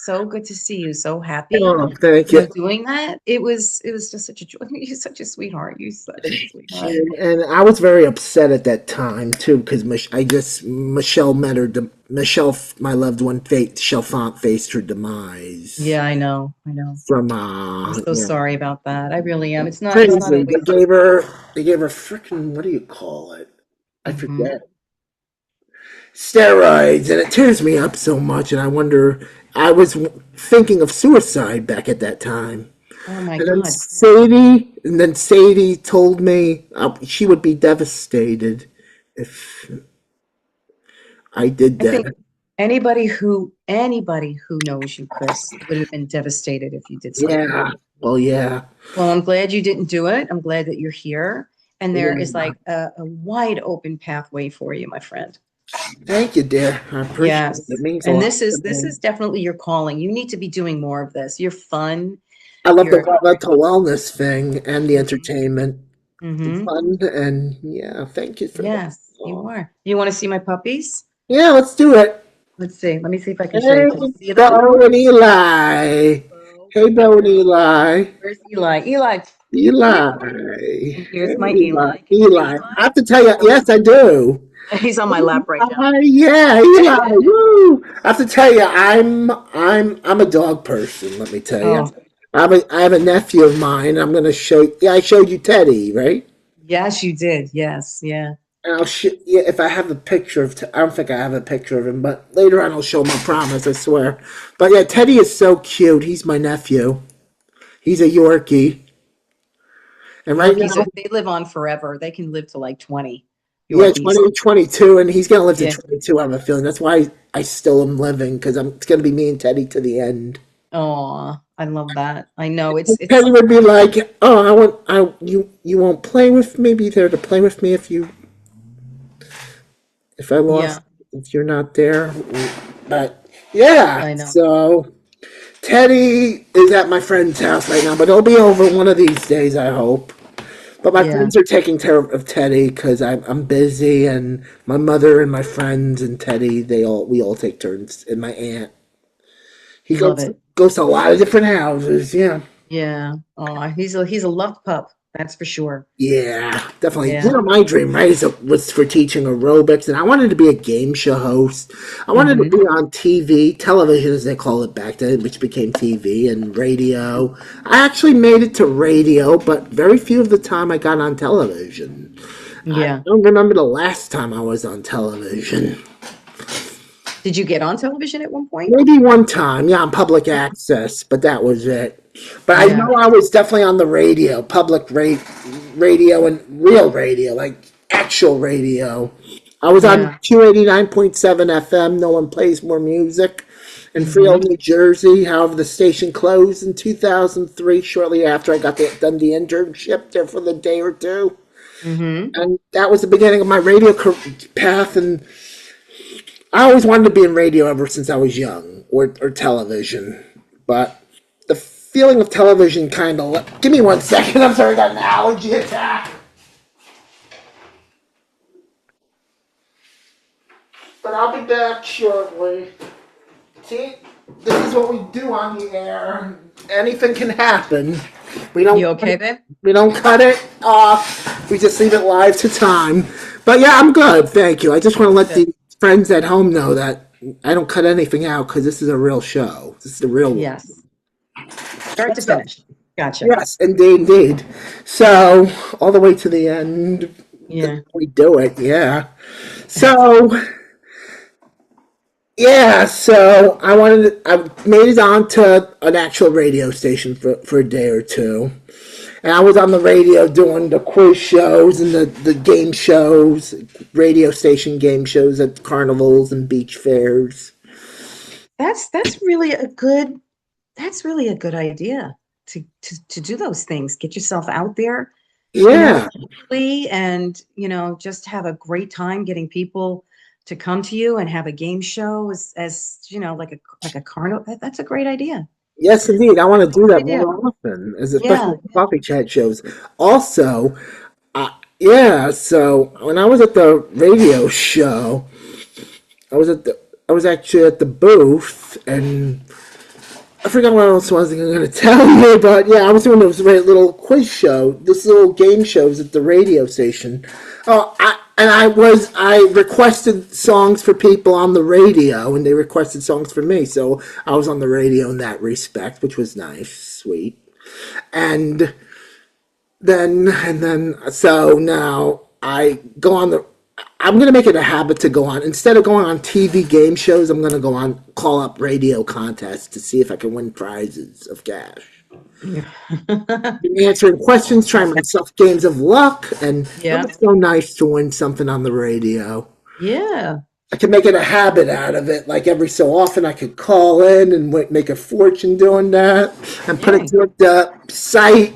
so good to see you, so happy, Oh, thank you. doing that. It was just such a joy. You're such a sweetheart. You're such a sweetheart. And I was very upset at that time too because Michelle met her Michelle, my loved one, Michelle Font faced her demise Yeah, I know. I know. from I'm so yeah, sorry about that. I really am. It's not crazy. always. They gave her freaking, what do you call it? I Hmm. forget, steroids, and it tears me up so much. And I wonder, I was thinking of suicide back at that time. Oh my And then God. Poor thing. Sadie told me she would be devastated if I did I think that. anybody who knows you, Chris, would have been devastated if you did something like Yeah. Well, yeah. Well, I'm glad you didn't do it. I'm glad that you're here. And there is Yeah. like a wide open pathway for you, my friend. Thank you, dear. I appreciate it. It Yes. means a And lot this to is this me. is definitely your calling. You need to be doing more of this. You're fun. I love the You're mental wellness thing and the hmm entertainment. It's hmm fun, and yeah, thank you for that. Yes, you Oh. are. You want to see my puppies? Yeah, let's do it. Let's see. Let me see if I can show you. Hey, Can you see them? Bo and Eli. Bo Hey, Bo and and Eli. where's Eli? Eli. Eli. Eli. And Hey, here's my Eli. Eli. Can you see Eli. I Eli? have to tell you, Oh, yes, I do. he's on my lap right now. Yeah, Eli. Woo! I have to tell you, I'm a dog person. Let me tell you, Oh, I have a nephew of mine. I'm gonna show. Yeah, I showed you Teddy, right? yes, you did. Yes, yeah. And yeah, if I have a picture of, I don't think I have a picture of him, but later on I'll show him. I promise, I swear. But yeah, Teddy is so cute. He's my nephew. He's a Yorkie, and right Yorkies, now, they live on forever. They can live to like 20. yeah, Yorkies. 2022, and he's gonna live to Yeah. 22. I have a feeling that's why I still am living because it's gonna be me and Teddy to the end. Oh, I love that. I know it's Teddy would be like, "Oh, you won't play with me. Be there to play with me if I yeah, lost, if you're not there." But yeah, I know. so Teddy is at my friend's house right now, but he'll be over one of these days, I hope. But my Yeah, friends are taking care of Teddy because I'm busy, and my mother and my friends and Teddy, we all take turns, and my aunt. He love it. goes to a lot of different houses. Yeah. Yeah. Oh, he's a loved pup. That's for sure. Yeah, definitely. Yeah. My dream, right, was for teaching aerobics, and I wanted to be a game show host. I wanted to Hmm. be on TV, television as they call it back then, which became TV and radio. I actually made it to radio, but very few of the time I got on television. I Yeah. don't remember the last time I was on television. Did you get on television at one point? Maybe one time, yeah, on public access, but that was it. But I Yeah. know I was definitely on the radio, radio and real radio, like actual radio. I was on Yeah. 289.7 FM, No One Plays More Music, in Hmm. Freehold, New Jersey. However, the station closed in 2003, shortly after I got done the internship there for the day or two. Hmm. And that was the beginning of my radio path, and I always wanted to be in radio ever since I was young, or television. But the feeling of television kind of. Give me 1 second. I'm sorry, I got an allergy attack. But I'll be back shortly. See, this is what we do on the air. Anything can happen. We don't. You okay, babe? We don't cut it off. We just leave it live to time. But yeah, I'm good. Thank you. I just want to let Good. the friends at home know that I don't cut anything out because this is a real show. This is the real one. Yes. Start to So, finish. Gotcha. yes, indeed, indeed. So all the way to the end, Yeah. we do it. Yeah. So yeah. So I made it onto an actual radio station for a day or two. And I was on the radio doing the quiz shows and the game shows, radio station game shows at carnivals and beach fairs. that's really a good idea to do those things. Get yourself out there, Yeah. locally, and just have a great time getting people to come to you and have a game show as like a carnival. That's a great idea. Yes, indeed. I want to do that Idea. more often, as especially Yeah. with coffee chat shows. Also, yeah. So when I was at the radio show, I was at the I was actually at the booth, and I forgot what else was I'm going to tell you, but yeah, I was doing this little quiz show, this little game shows at the radio station. I requested songs for people on the radio, and they requested songs for me, so I was on the radio in that respect, which was nice, sweet. And so now I go on the. I'm gonna make it a habit to go on, instead of going on TV game shows. I'm gonna go on call up radio contests to see if I can win prizes of cash. Been answering questions, trying myself games of luck, and Yeah. it's so nice to win something on the radio. Yeah. I can make it a habit out of it. Like every so often, I could call in and make a fortune doing that, and put it Yeah. to the site.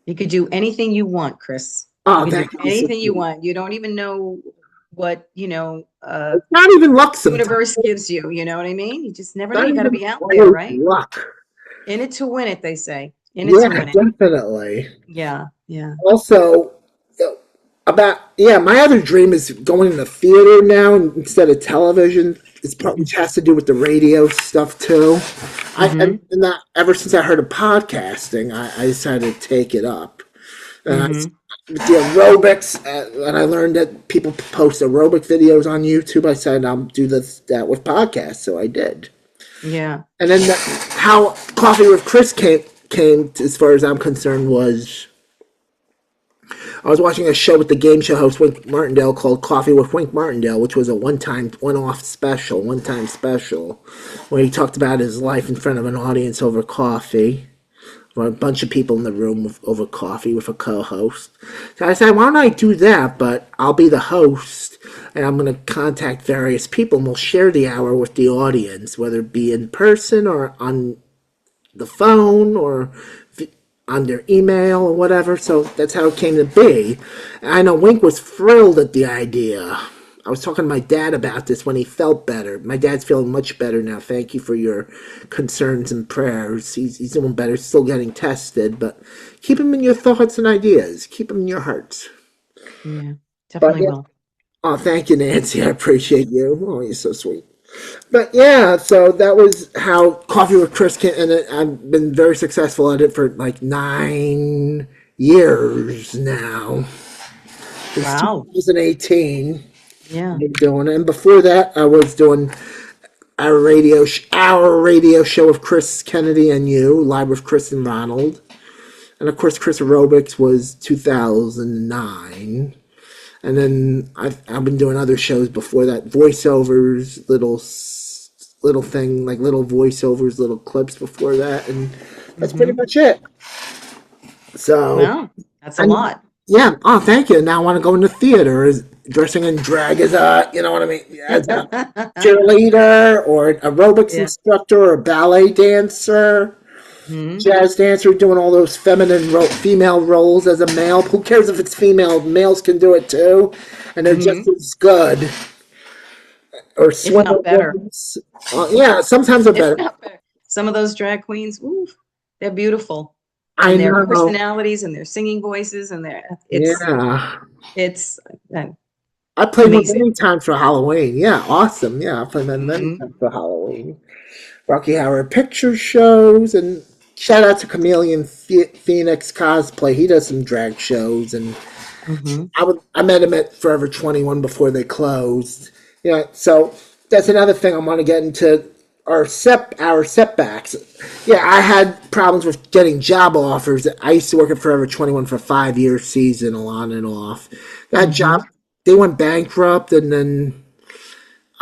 You could do anything you want, Chris. You Oh, can do thank you. anything you want. You don't even know what, It's not even luck sometimes. universe gives you. You know what I mean? You just never know. Not You got to even be out there, always right? luck. In it to win it, they say. In it to Yeah, win it. definitely. Yeah. Yeah. Also, my other dream is going in the theater now instead of television. It's part which has to do with the radio stuff too. Mm-hmm. And that ever since I heard of podcasting, I decided to take it up. And Mm-hmm. with the aerobics, and I learned that people post aerobic videos on YouTube. I said I'll do that with podcasts, so I did. Yeah. And then how Coffee with Chris came as far as I'm concerned, was I was watching a show with the game show host Wink Martindale called Coffee with Wink Martindale, which was a one-time special, where he talked about his life in front of an audience over coffee, or a bunch of people in the room over coffee with a co-host. So I said, why don't I do that? But I'll be the host, and I'm going to contact various people, and we'll share the hour with the audience, whether it be in person or on the phone or on their email or whatever. So that's how it came to be. And I know Wink was thrilled at the idea. I was talking to my dad about this when he felt better. My dad's feeling much better now. Thank you for your concerns and prayers. He's doing better, still getting tested, but keep him in your thoughts and ideas. Keep him in your hearts. Yeah. But Definitely yeah, will. oh, thank you, Nancy. I appreciate you. Oh, you're so sweet. But yeah, so that was how Coffee with Chris came, and I've been very successful at it for like 9 years now. Since Wow. 2018, Yeah. I've been doing it. And before that, I was doing our radio show with Chris Kennedy and you, live with Chris and Ronald. And of course, Chris Aerobics was 2009. And then I've been doing other shows before that, voiceovers, little thing like little voiceovers, little clips before that, and that's pretty Mm-hmm. much it. So, Well, that's a and lot. yeah, oh, thank you. Now I want to go into theater, is dressing in drag as a, you know what I mean, as a cheerleader or an aerobics Yeah. instructor or a ballet dancer, Hmm. jazz dancer, doing all those female roles as a male. Who cares if it's female? Males can do it too, and they're Hmm. just as good. Or If swimmer not better. roles. Yeah, sometimes they're If better. not better. Some of those drag queens, ooh, they're beautiful. I And their know. personalities and their singing voices and Yeah. it's I played one amazing. many times for Halloween. Yeah, awesome. Yeah, I played one many Hmm. times for Halloween. Rocky Horror Picture Shows, and shout out to Chameleon Phoenix Cosplay. He does some drag shows, and Hmm. I met him at Forever 21 before they closed. Yeah, so that's another thing I want to get into, our setbacks. Yeah, I had problems with getting job offers. I used to work at Forever 21 for 5 years seasonal, on and off. That Hmm. job, they went bankrupt, and then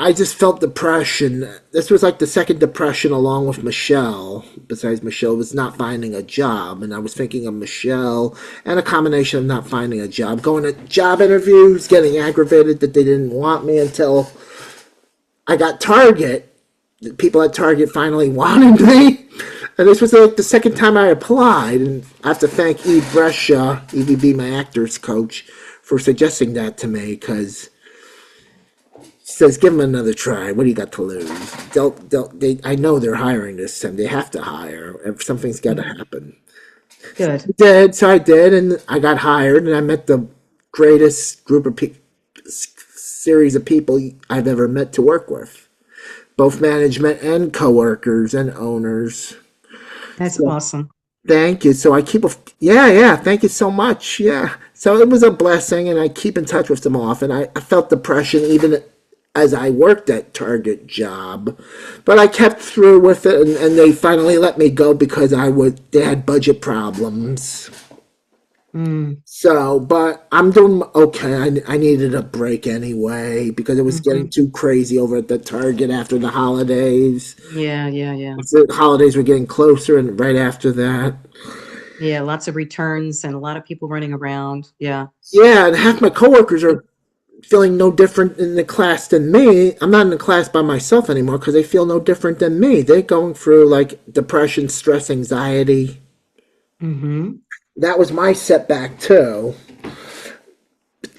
I just felt depression. This was like the second depression along with Michelle. Besides Michelle was not finding a job, and I was thinking of Michelle and a combination of not finding a job, going to job interviews, getting aggravated that they didn't want me until I got Target, the people at Target finally wanted me. And this was like the second time I applied. And I have to thank Eve Brescia, EVB, my actor's coach, for suggesting that to me because she says, give them another try. What do you got to lose? I know they're hiring this time. They have to hire. If something's got to Mhm. happen. Good. So I did, and I got hired, and I met the greatest group of series of people I've ever met to work with, both management and coworkers and owners. That's So awesome. thank you. So I keep yeah. Thank you so much. Yeah. So it was a blessing, and I keep in touch with them often. I felt depression even as I worked at Target job, but I kept through with it, and they finally let me go because they had budget problems. Mm. So, but I'm doing okay. I needed a break anyway because it was getting Hmm. too crazy over at the Target after the holidays. Yeah, yeah, yeah. The holidays were getting closer, and right after that, Yeah, lots of returns and a lot of people running around. Yeah. yeah, and half my coworkers are feeling no different in the class than me. I'm not in the class by myself anymore because they feel no different than me. They're going through like depression, stress, anxiety. Hmm. That was my setback too.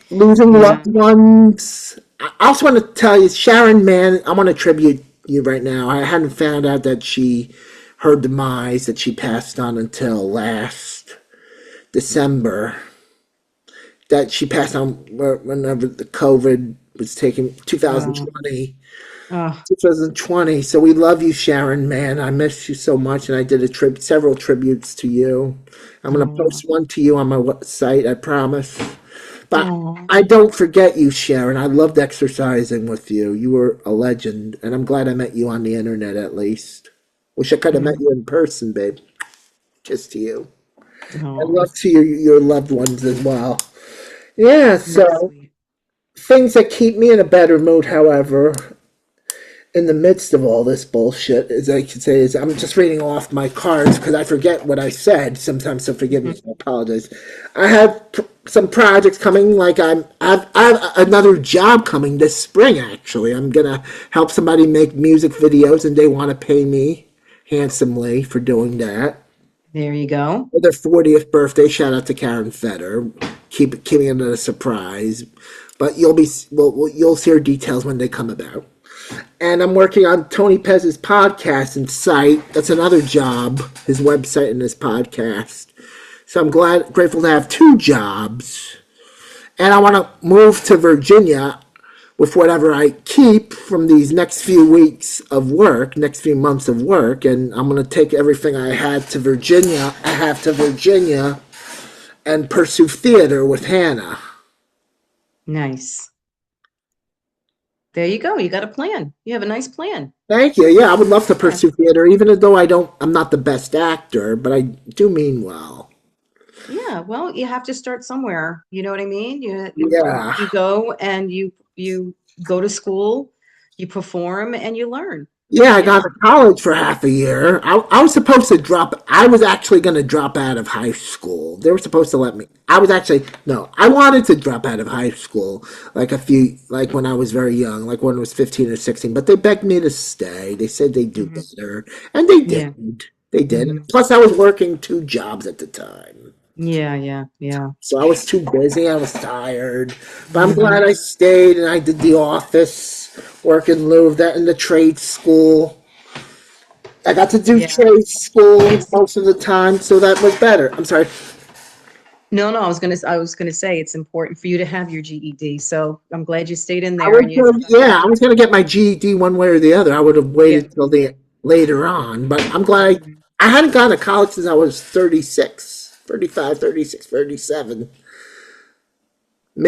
Losing Yeah. loved ones. I also want to tell you, Sharon, man, I want to tribute you right now. I hadn't found out that her demise, that she passed on until last December. That she passed on whenever the COVID was taken, Oh, 2020. oh, 2020. So we love you, Sharon, man. I miss you so much, and I did several tributes to you. I'm gonna oh, post one to you on my site, I promise. But oh. I don't forget you, Sharon. I loved exercising with you. You were a legend, and I'm glad I met you on the internet at least. Wish I could have met Mhm. you in person, babe. Just to you. And Oh, love to your loved ones as well. Yeah, that's so sweet. things that keep me in a better mood, however, in the midst of all this bullshit, as I could say, is I'm just reading off my cards because I forget what I said sometimes. So forgive me. Mhm. I apologize. I have some projects coming. Like I have another job coming this spring. Actually, I'm gonna help somebody make music videos, and they want to pay me handsomely for doing that. There you go. For their 40th birthday, shout out to Karen Fetter. Keeping it a surprise, but you'll hear details when they come about. And I'm working on Tony Pez's podcast and site. That's another job, his website and his podcast. So I'm grateful to have two jobs. And I want to move to Virginia with whatever I keep from these next few weeks of work, next few months of work. And I'm going to take everything I have to Virginia, and pursue theater with Hannah. Nice. There you go. You got a plan. You have a nice plan. Thank you. Yeah, I would love to Yeah. pursue theater, even though I'm not the best actor, but I do mean well. Yeah. Well, you have to start somewhere. You know what I mean? Yeah. You go and you go to school, you perform and you learn. Yeah, I got Yeah. to college for half a year. I was supposed to drop, I was actually going to drop out of high school. They were supposed to let me. I was actually, no, I wanted to drop out of high school like when I was very young, like when I was 15 or 16, but they begged me to stay. They said they'd do Hmm. better, and they Yeah. did. They did. Hmm. Plus, I was working two jobs at the time. Yeah. Yeah. Yeah. So I was too busy. I was tired. But I'm Hmm. glad I stayed and I did the office work in lieu of that in the trade school. I got to do Yeah. trade school It's most of the time, so that was better. I'm sorry. no, no, I was gonna say it's important for you to have your GED. So I'm glad you stayed in I there was and you gonna, stuck it yeah, I out. was gonna get my GED one way or the other. I would have Yeah. waited till the later on, but I'm glad Mhm. I hadn't gone to college since I was 36, 35, 36, 37. I'm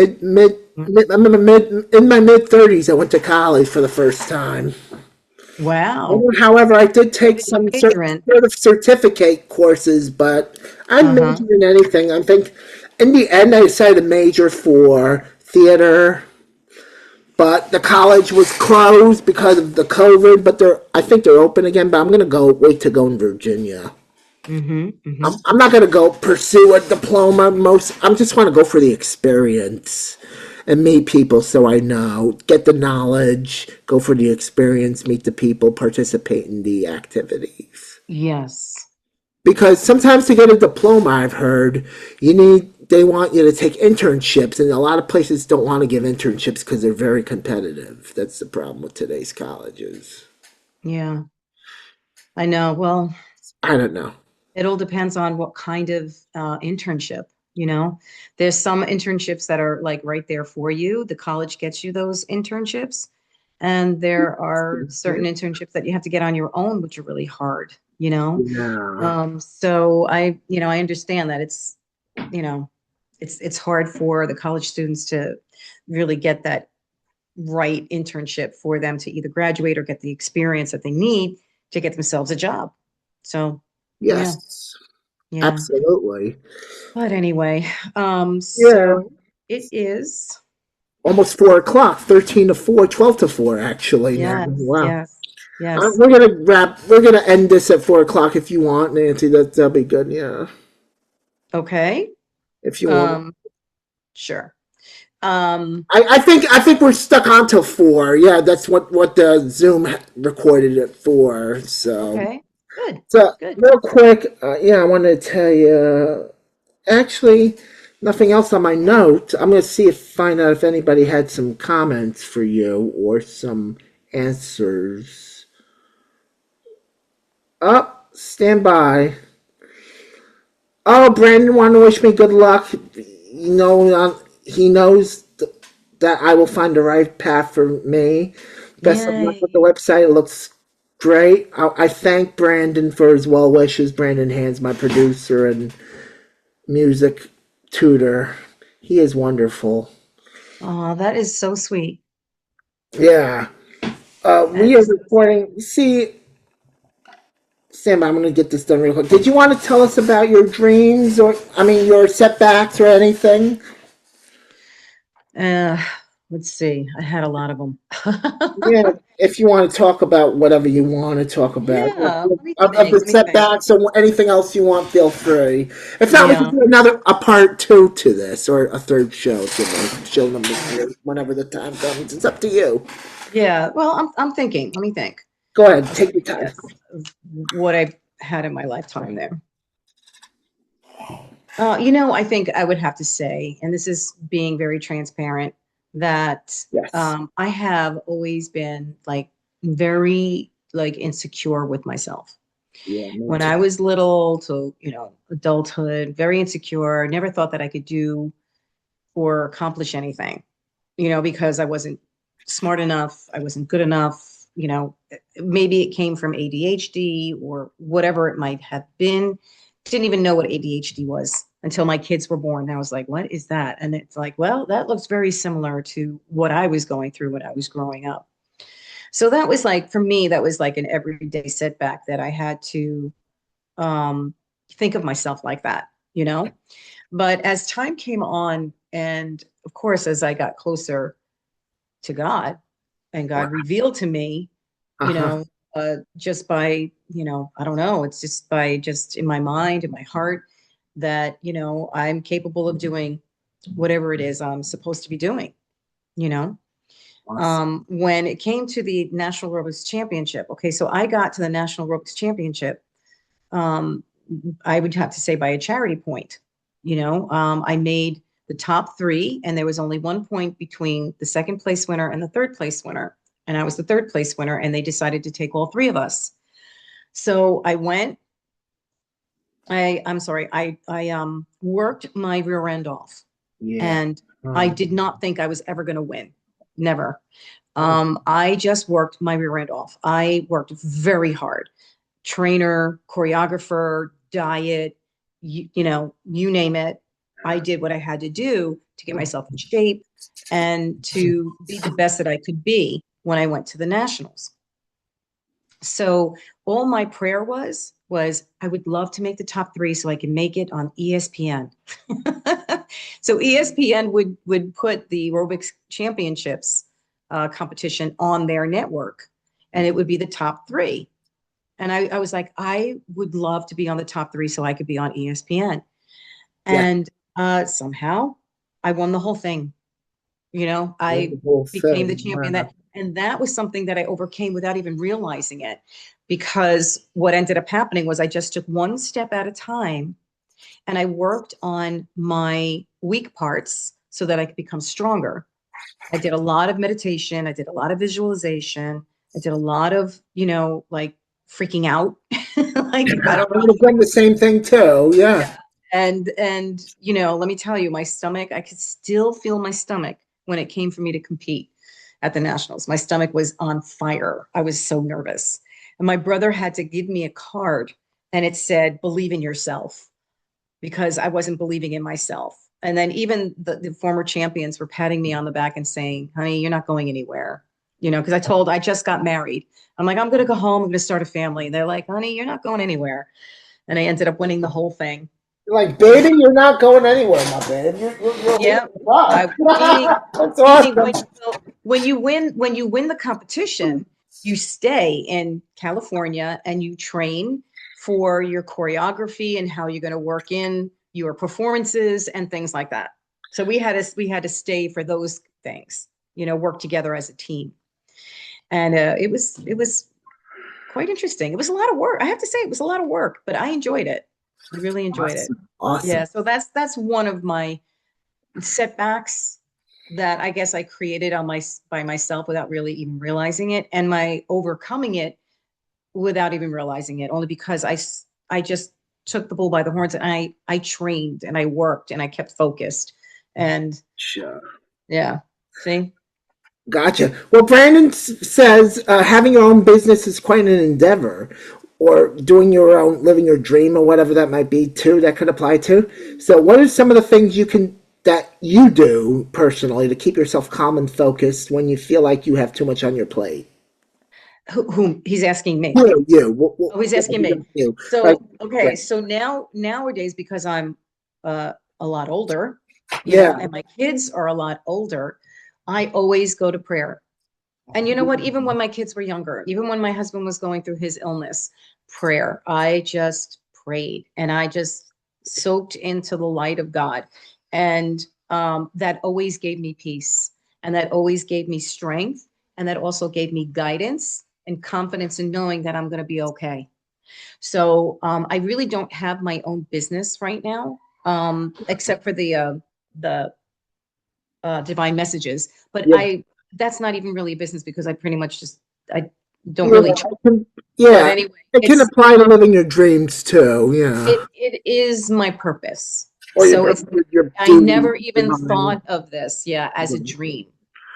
in my mid 30s. I went to college for the first time. Wow. However, I did What take did you some major in? sort of certificate courses, but I didn't Uh-huh. major in anything. I think in the end, I decided to major for theater, but the college was closed because of the COVID. But I think they're open again. But I'm gonna wait to go in Virginia. Mm-hmm. Mm-hmm. I'm not gonna go pursue a diploma. I just want to go for the experience. and meet people so I know, get the knowledge, go for the experience, meet the people, participate in the activities. Yes. Because sometimes to get a diploma, I've heard, they want you to take internships, and a lot of places don't want to give internships because they're very competitive. That's the problem with today's colleges. Yeah. I know. Well, I don't know. it all depends on what kind of internship, you know. There's some internships that are like right there for you. The college gets you those internships. And there are certain internships that you have to get on your own, which are really hard, you know. Yeah. So I understand that you know, it's hard for the college students to really get that right internship for them to either graduate or get the experience that they need to get themselves a job. So, yeah, Yes. yeah. Absolutely. But anyway, Yeah. so it is, Almost 4 o'clock. 13 to 4, 12 to 4, actually now. yes, Wow. yes, yes. We're gonna end this at 4 o'clock if you want, Nancy. That'll be good. Yeah. Okay. If you want. Um, sure. Um, I think we're stuck on till 4. Yeah, that's what the Zoom recorded it for. okay. Good. So Good. real quick, yeah, I wanted to tell you. Actually, nothing else on my note. I'm gonna see if find out if anybody had some comments for you or some answers. Up, stand by. Oh, Brandon wanted to wish me good luck. He knows that I will find the right path for me. Best of luck with the Yay. website. It looks great. I thank Brandon for his well wishes. Brandon Hands, my producer and music tutor. He is wonderful. Oh, that is so sweet. Yeah. That We are is so sweet. recording. See, Sam, I'm going to get this done real quick. Did you want to tell us about your dreams your setbacks or anything? Uh, let's see. I had a lot of them. Yeah, if you want to talk about whatever you want to talk about, Yeah, let me of think. the Let me think. setbacks or anything else you want, feel free. If not, we can Yeah. do a part two to this or a third show, show number 3, whenever the time comes. It's up to you. Yeah. Well, I'm thinking. Let me think. Go ahead, Of, take your time. yes, of what I've had in my lifetime there. I think I would have to say, and this is being very transparent, that Yes. I have always been like very like insecure with myself. Yeah, me When too. I was little to, adulthood, very insecure, never thought that I could do or accomplish anything, because I wasn't smart enough, I wasn't good enough, maybe it came from ADHD or whatever it might have been. Didn't even know what ADHD was until my kids were born. I was like, what is that? And it's like, well, that looks very similar to what I was going through when I was growing up. So that was like, for me, that was like an everyday setback that I had to think of myself like that. But as time came on, and of course, as I got closer to God and Wow. God revealed to me, Uh-huh. just by, I don't know, it's just by just in my mind, in my heart, that, I'm capable of doing whatever it is I'm supposed to be doing, you know. Awesome. When it came to the National Aerobics Championship, okay, so I got to the National Aerobics Championship, um, I would have to say by a charity point. I made the top three, and there was only 1 point between the second place winner and the third place winner. And I was the third place winner, and they decided to take all three of us. So I went. I'm sorry. I worked my rear end off, Yeah. and I Oh, did not think I was ever going to win. Never. oh, I just worked my rear end off. I worked very hard. Trainer, choreographer, diet, you name it. I did what I had to do to get myself in shape and to be the best that I could be when I went to the nationals. So all my prayer was I would love to make the top three so I can make it on ESPN. So ESPN would put the aerobics championships competition on their network, and it would be the top three. And I was like, I would love to be on the top three so I could be on ESPN. yeah. And somehow I won the whole thing. I The whole became the thing. champion. Wow. And that was something that I overcame without even realizing it. Because what ended up happening was I just took one step at a time and I worked on my weak parts so that I could become stronger. I did a lot of meditation. I did a lot of visualization. I did a lot of, like freaking out. Like, I I don't know. would have done the same thing too. Yeah. Yeah. And let me tell you, my stomach, I could still feel my stomach when it came for me to compete at the nationals. My stomach was on fire. I was so nervous. And my brother had to give me a card and it said, believe in yourself, because I wasn't believing in myself. And then even the former champions were patting me on the back and saying, honey, you're not going anywhere. Because I just got married. I'm like, I'm going to go home. I'm going to start a family. And they're like, honey, you're not going anywhere. And I ended up winning the whole thing. Like, baby, you're not going anywhere, my babe. You're here Yeah. to rock. I meaning That's meaning awesome. when you win the competition, you stay in California and you train for your choreography and how you're going to work in your performances and things like that. So we had to stay for those things, work together as a team. And it was quite interesting. It was a lot of work. I have to say it was a lot of work, but I enjoyed it. I really enjoyed it. Awesome. Awesome. Yeah, so that's one of my setbacks that I guess I created by myself without really even realizing it, and my overcoming it without even realizing it, only because I just took the bull by the horns and I trained and I worked and I kept focused. And Sure. yeah, see? Gotcha. Well, Brandon says having your own business is quite an endeavor, or doing your own, living your dream, or whatever that might be, too. That could apply to. So, what are some of the things that you do personally to keep yourself calm and focused when you feel like you have too much on your plate? Whom he's asking me. You. Oh, he's Yeah, asking me. you. Like, So, okay, so nowadays, because I'm a lot older, yeah. and my kids are a lot older, I always go to prayer. And you know what? Even when my kids were younger, even when my husband was going through his illness, prayer, I just prayed and I just soaked into the light of God. And that always gave me peace, and that always gave me strength. And that also gave me guidance and confidence in knowing that I'm going to be okay. So I really don't have my own business right now, except for the divine messages. But Yeah. that's not even really a business because I pretty much just I don't Yeah. really. But Yeah. anyway, It can apply to living your dreams, too. Yeah. it is my purpose. Or So it's your I duty, never even divine. thought of this, yeah, as a dream.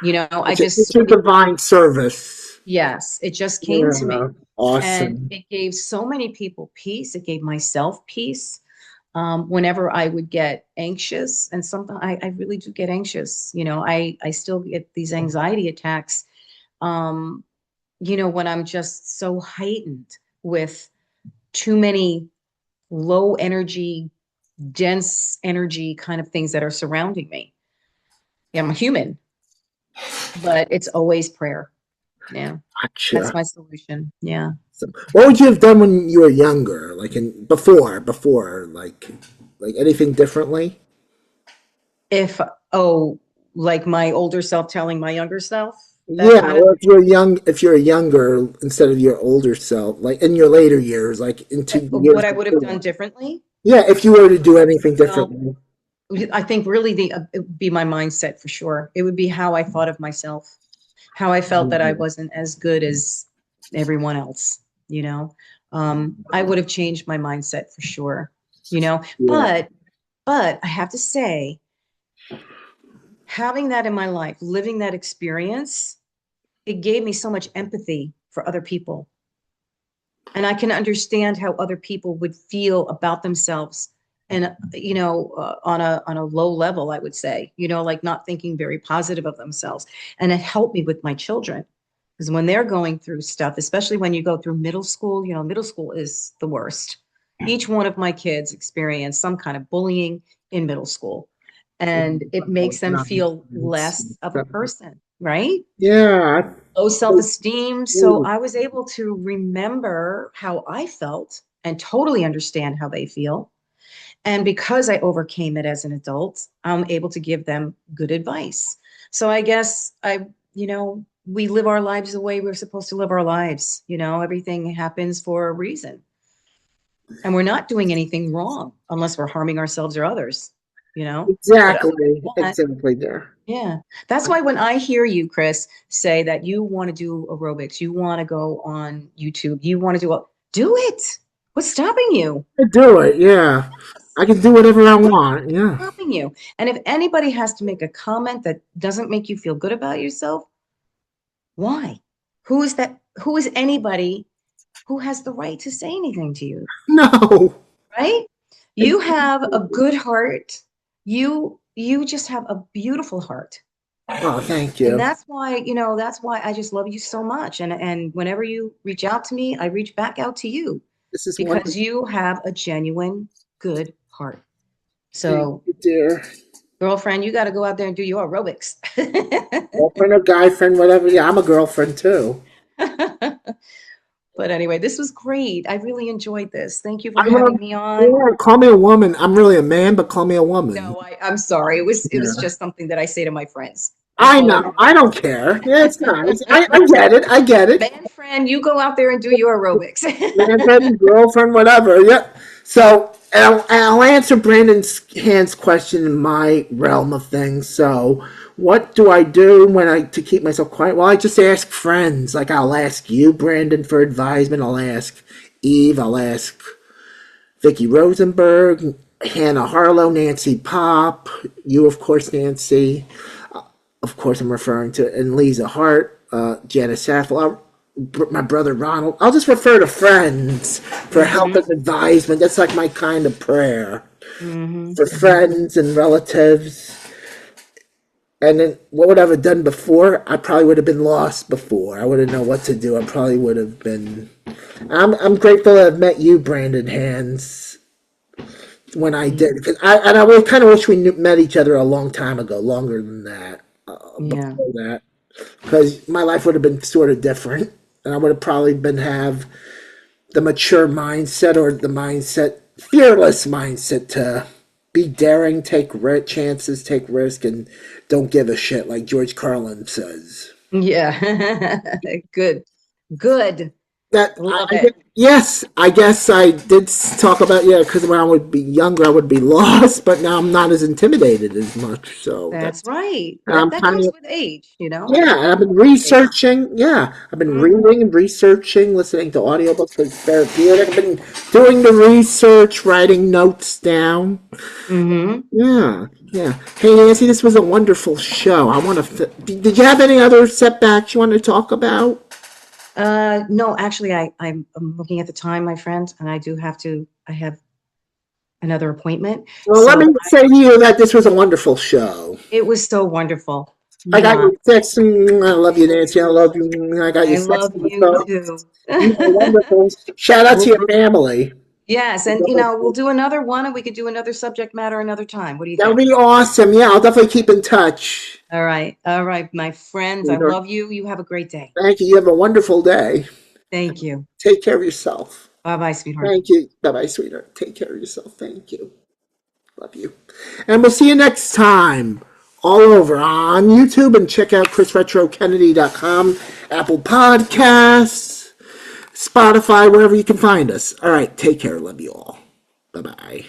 I just It's saw your the divine service. yes, it just came to me. Yeah. And Awesome. it gave so many people peace. It gave myself peace. Whenever I would get anxious, and sometimes I really do get anxious. I still get these anxiety attacks. Um, when I'm just so heightened with too many low energy, dense energy kind of things that are surrounding me. Yeah, I'm a human, but it's always prayer. Yeah, that's Gotcha. my solution. Yeah. So, what would you have done when you were younger? Like before, like anything differently? If, oh, like my older self telling my younger self, that Yeah, kind of or if you're younger instead of your older self, like in your later years, like into years what I would have done before. differently. Yeah, if you were to do anything Well, differently. I think really it would be my mindset for sure. It would be how I thought of myself, how I felt that I wasn't as good as everyone else, you know. I would have changed my mindset for sure, you know. Yeah, But I have to say, having that in my life, living that experience, it gave me so much empathy for other people. And I can understand how other people would feel about themselves, and on a low level, I would say, like not thinking very positive of themselves. And it helped me with my children, because when they're going through stuff, especially when you go through middle school, middle school is the worst. Each one of my kids experienced some kind of bullying in middle school, and it makes them feel less of a person, right? yeah. Low self-esteem. So I was able to remember how I felt and totally understand how they feel. And because I overcame it as an adult, I'm able to give them good advice. So I guess we live our lives the way we're supposed to live our lives. Everything happens for a reason. And we're not doing anything wrong unless we're harming ourselves or others, you know? But other Exactly. than that, Exactly there. yeah. That's why when I hear you, Chris, say that you want to do aerobics, you want to go on YouTube, you want to do it. What's stopping you? I do it, yeah. I can do whatever I want, yeah. Stopping you. And if anybody has to make a comment that doesn't make you feel good about yourself, why? Who is that? Who is anybody who has the right to say anything to you? No. Right? You have a good heart. You just have a beautiful heart. Oh, thank And you. that's why I just love you so much. And whenever you reach out to me, I reach back out to you This is because wonderful. you have a genuine good heart. Thank So, you, dear. girlfriend, you got to go out there and do your aerobics. Girlfriend or guy friend, whatever. Yeah, I'm a girlfriend too. But anyway, this was great. I really enjoyed this. Thank you for I love, having me on. yeah, call me a woman. I'm really a man, but call me a woman. No, I'm sorry. It was Yeah. just something that I say to my friends. I I call know. I everybody don't care. Yeah, it's nice. man. I get it. I get it. Man friend, you go out there and do your aerobics. Man friend, girlfriend, whatever. Yep. So I'll answer Brandon's hand's question in my realm of things. So what do I do when I to keep myself quiet? Well, I just ask friends. Like I'll ask you, Brandon, for advisement. I'll ask Eve. I'll ask Vicky Rosenberg, Hannah Harlow, Nancy Popp. You, of course, Nancy. Of course, I'm referring to and Lisa Hart, Janice Saffel, my brother Ronald. I'll just refer to friends for help hmm and advisement. That's like my kind of prayer hmm for friends and relatives. And then what would I have done before? I probably would have been lost before. I wouldn't know what to do. I probably would have been. I'm grateful to have met you, Brandon Hands, when I Yeah. did. Because I really kind of wish we met each other a long time ago, longer than that. Yeah. Before that, because my life would have been sort of different, and I would have probably been have the mature mindset or the mindset, fearless mindset to be daring, take chances, take risk, and don't give a shit, like George Carlin says. Yeah. Good. Good. That Love I it. get, yes, I guess I did talk about because when I would be younger, I would be lost, but now I'm not as intimidated as much. So That's that's right. I'm That kind comes of with age. yeah, and I've been Comes with age. researching. Yeah, I've been hmm reading and researching, listening to audiobooks because it's therapeutic. I've been doing the research, writing notes down. hmm Yeah, yeah. Hey, Nancy, this was a wonderful show. I want to. Did you have any other setbacks you want to talk about? No, actually, I'm looking at the time, my friend, and I have another appointment. Well, let me So say to you that this was a wonderful show. it was so wonderful. I got Mwah. your text. I love you, Nancy. I love you. I got your I sex love you info. too. You are wonderful. Shout out to We'll your family. Yes, and we'll do another one and we could do another subject matter another time. What do you That would think? be awesome. Yeah, I'll definitely keep in touch. All right. All right, my friends. I love you. You have a great day. Thank you. You have a wonderful day. Thank you. Take care of yourself. Bye-bye, sweetheart. Thank you. Bye bye, sweetheart. Take care of yourself. Thank you. Love you. And we'll see you next time all over on YouTube and check out chrisretrokennedy.com, Apple Podcasts, Spotify, wherever you can find us. All right. Take care. Love you all. Bye bye.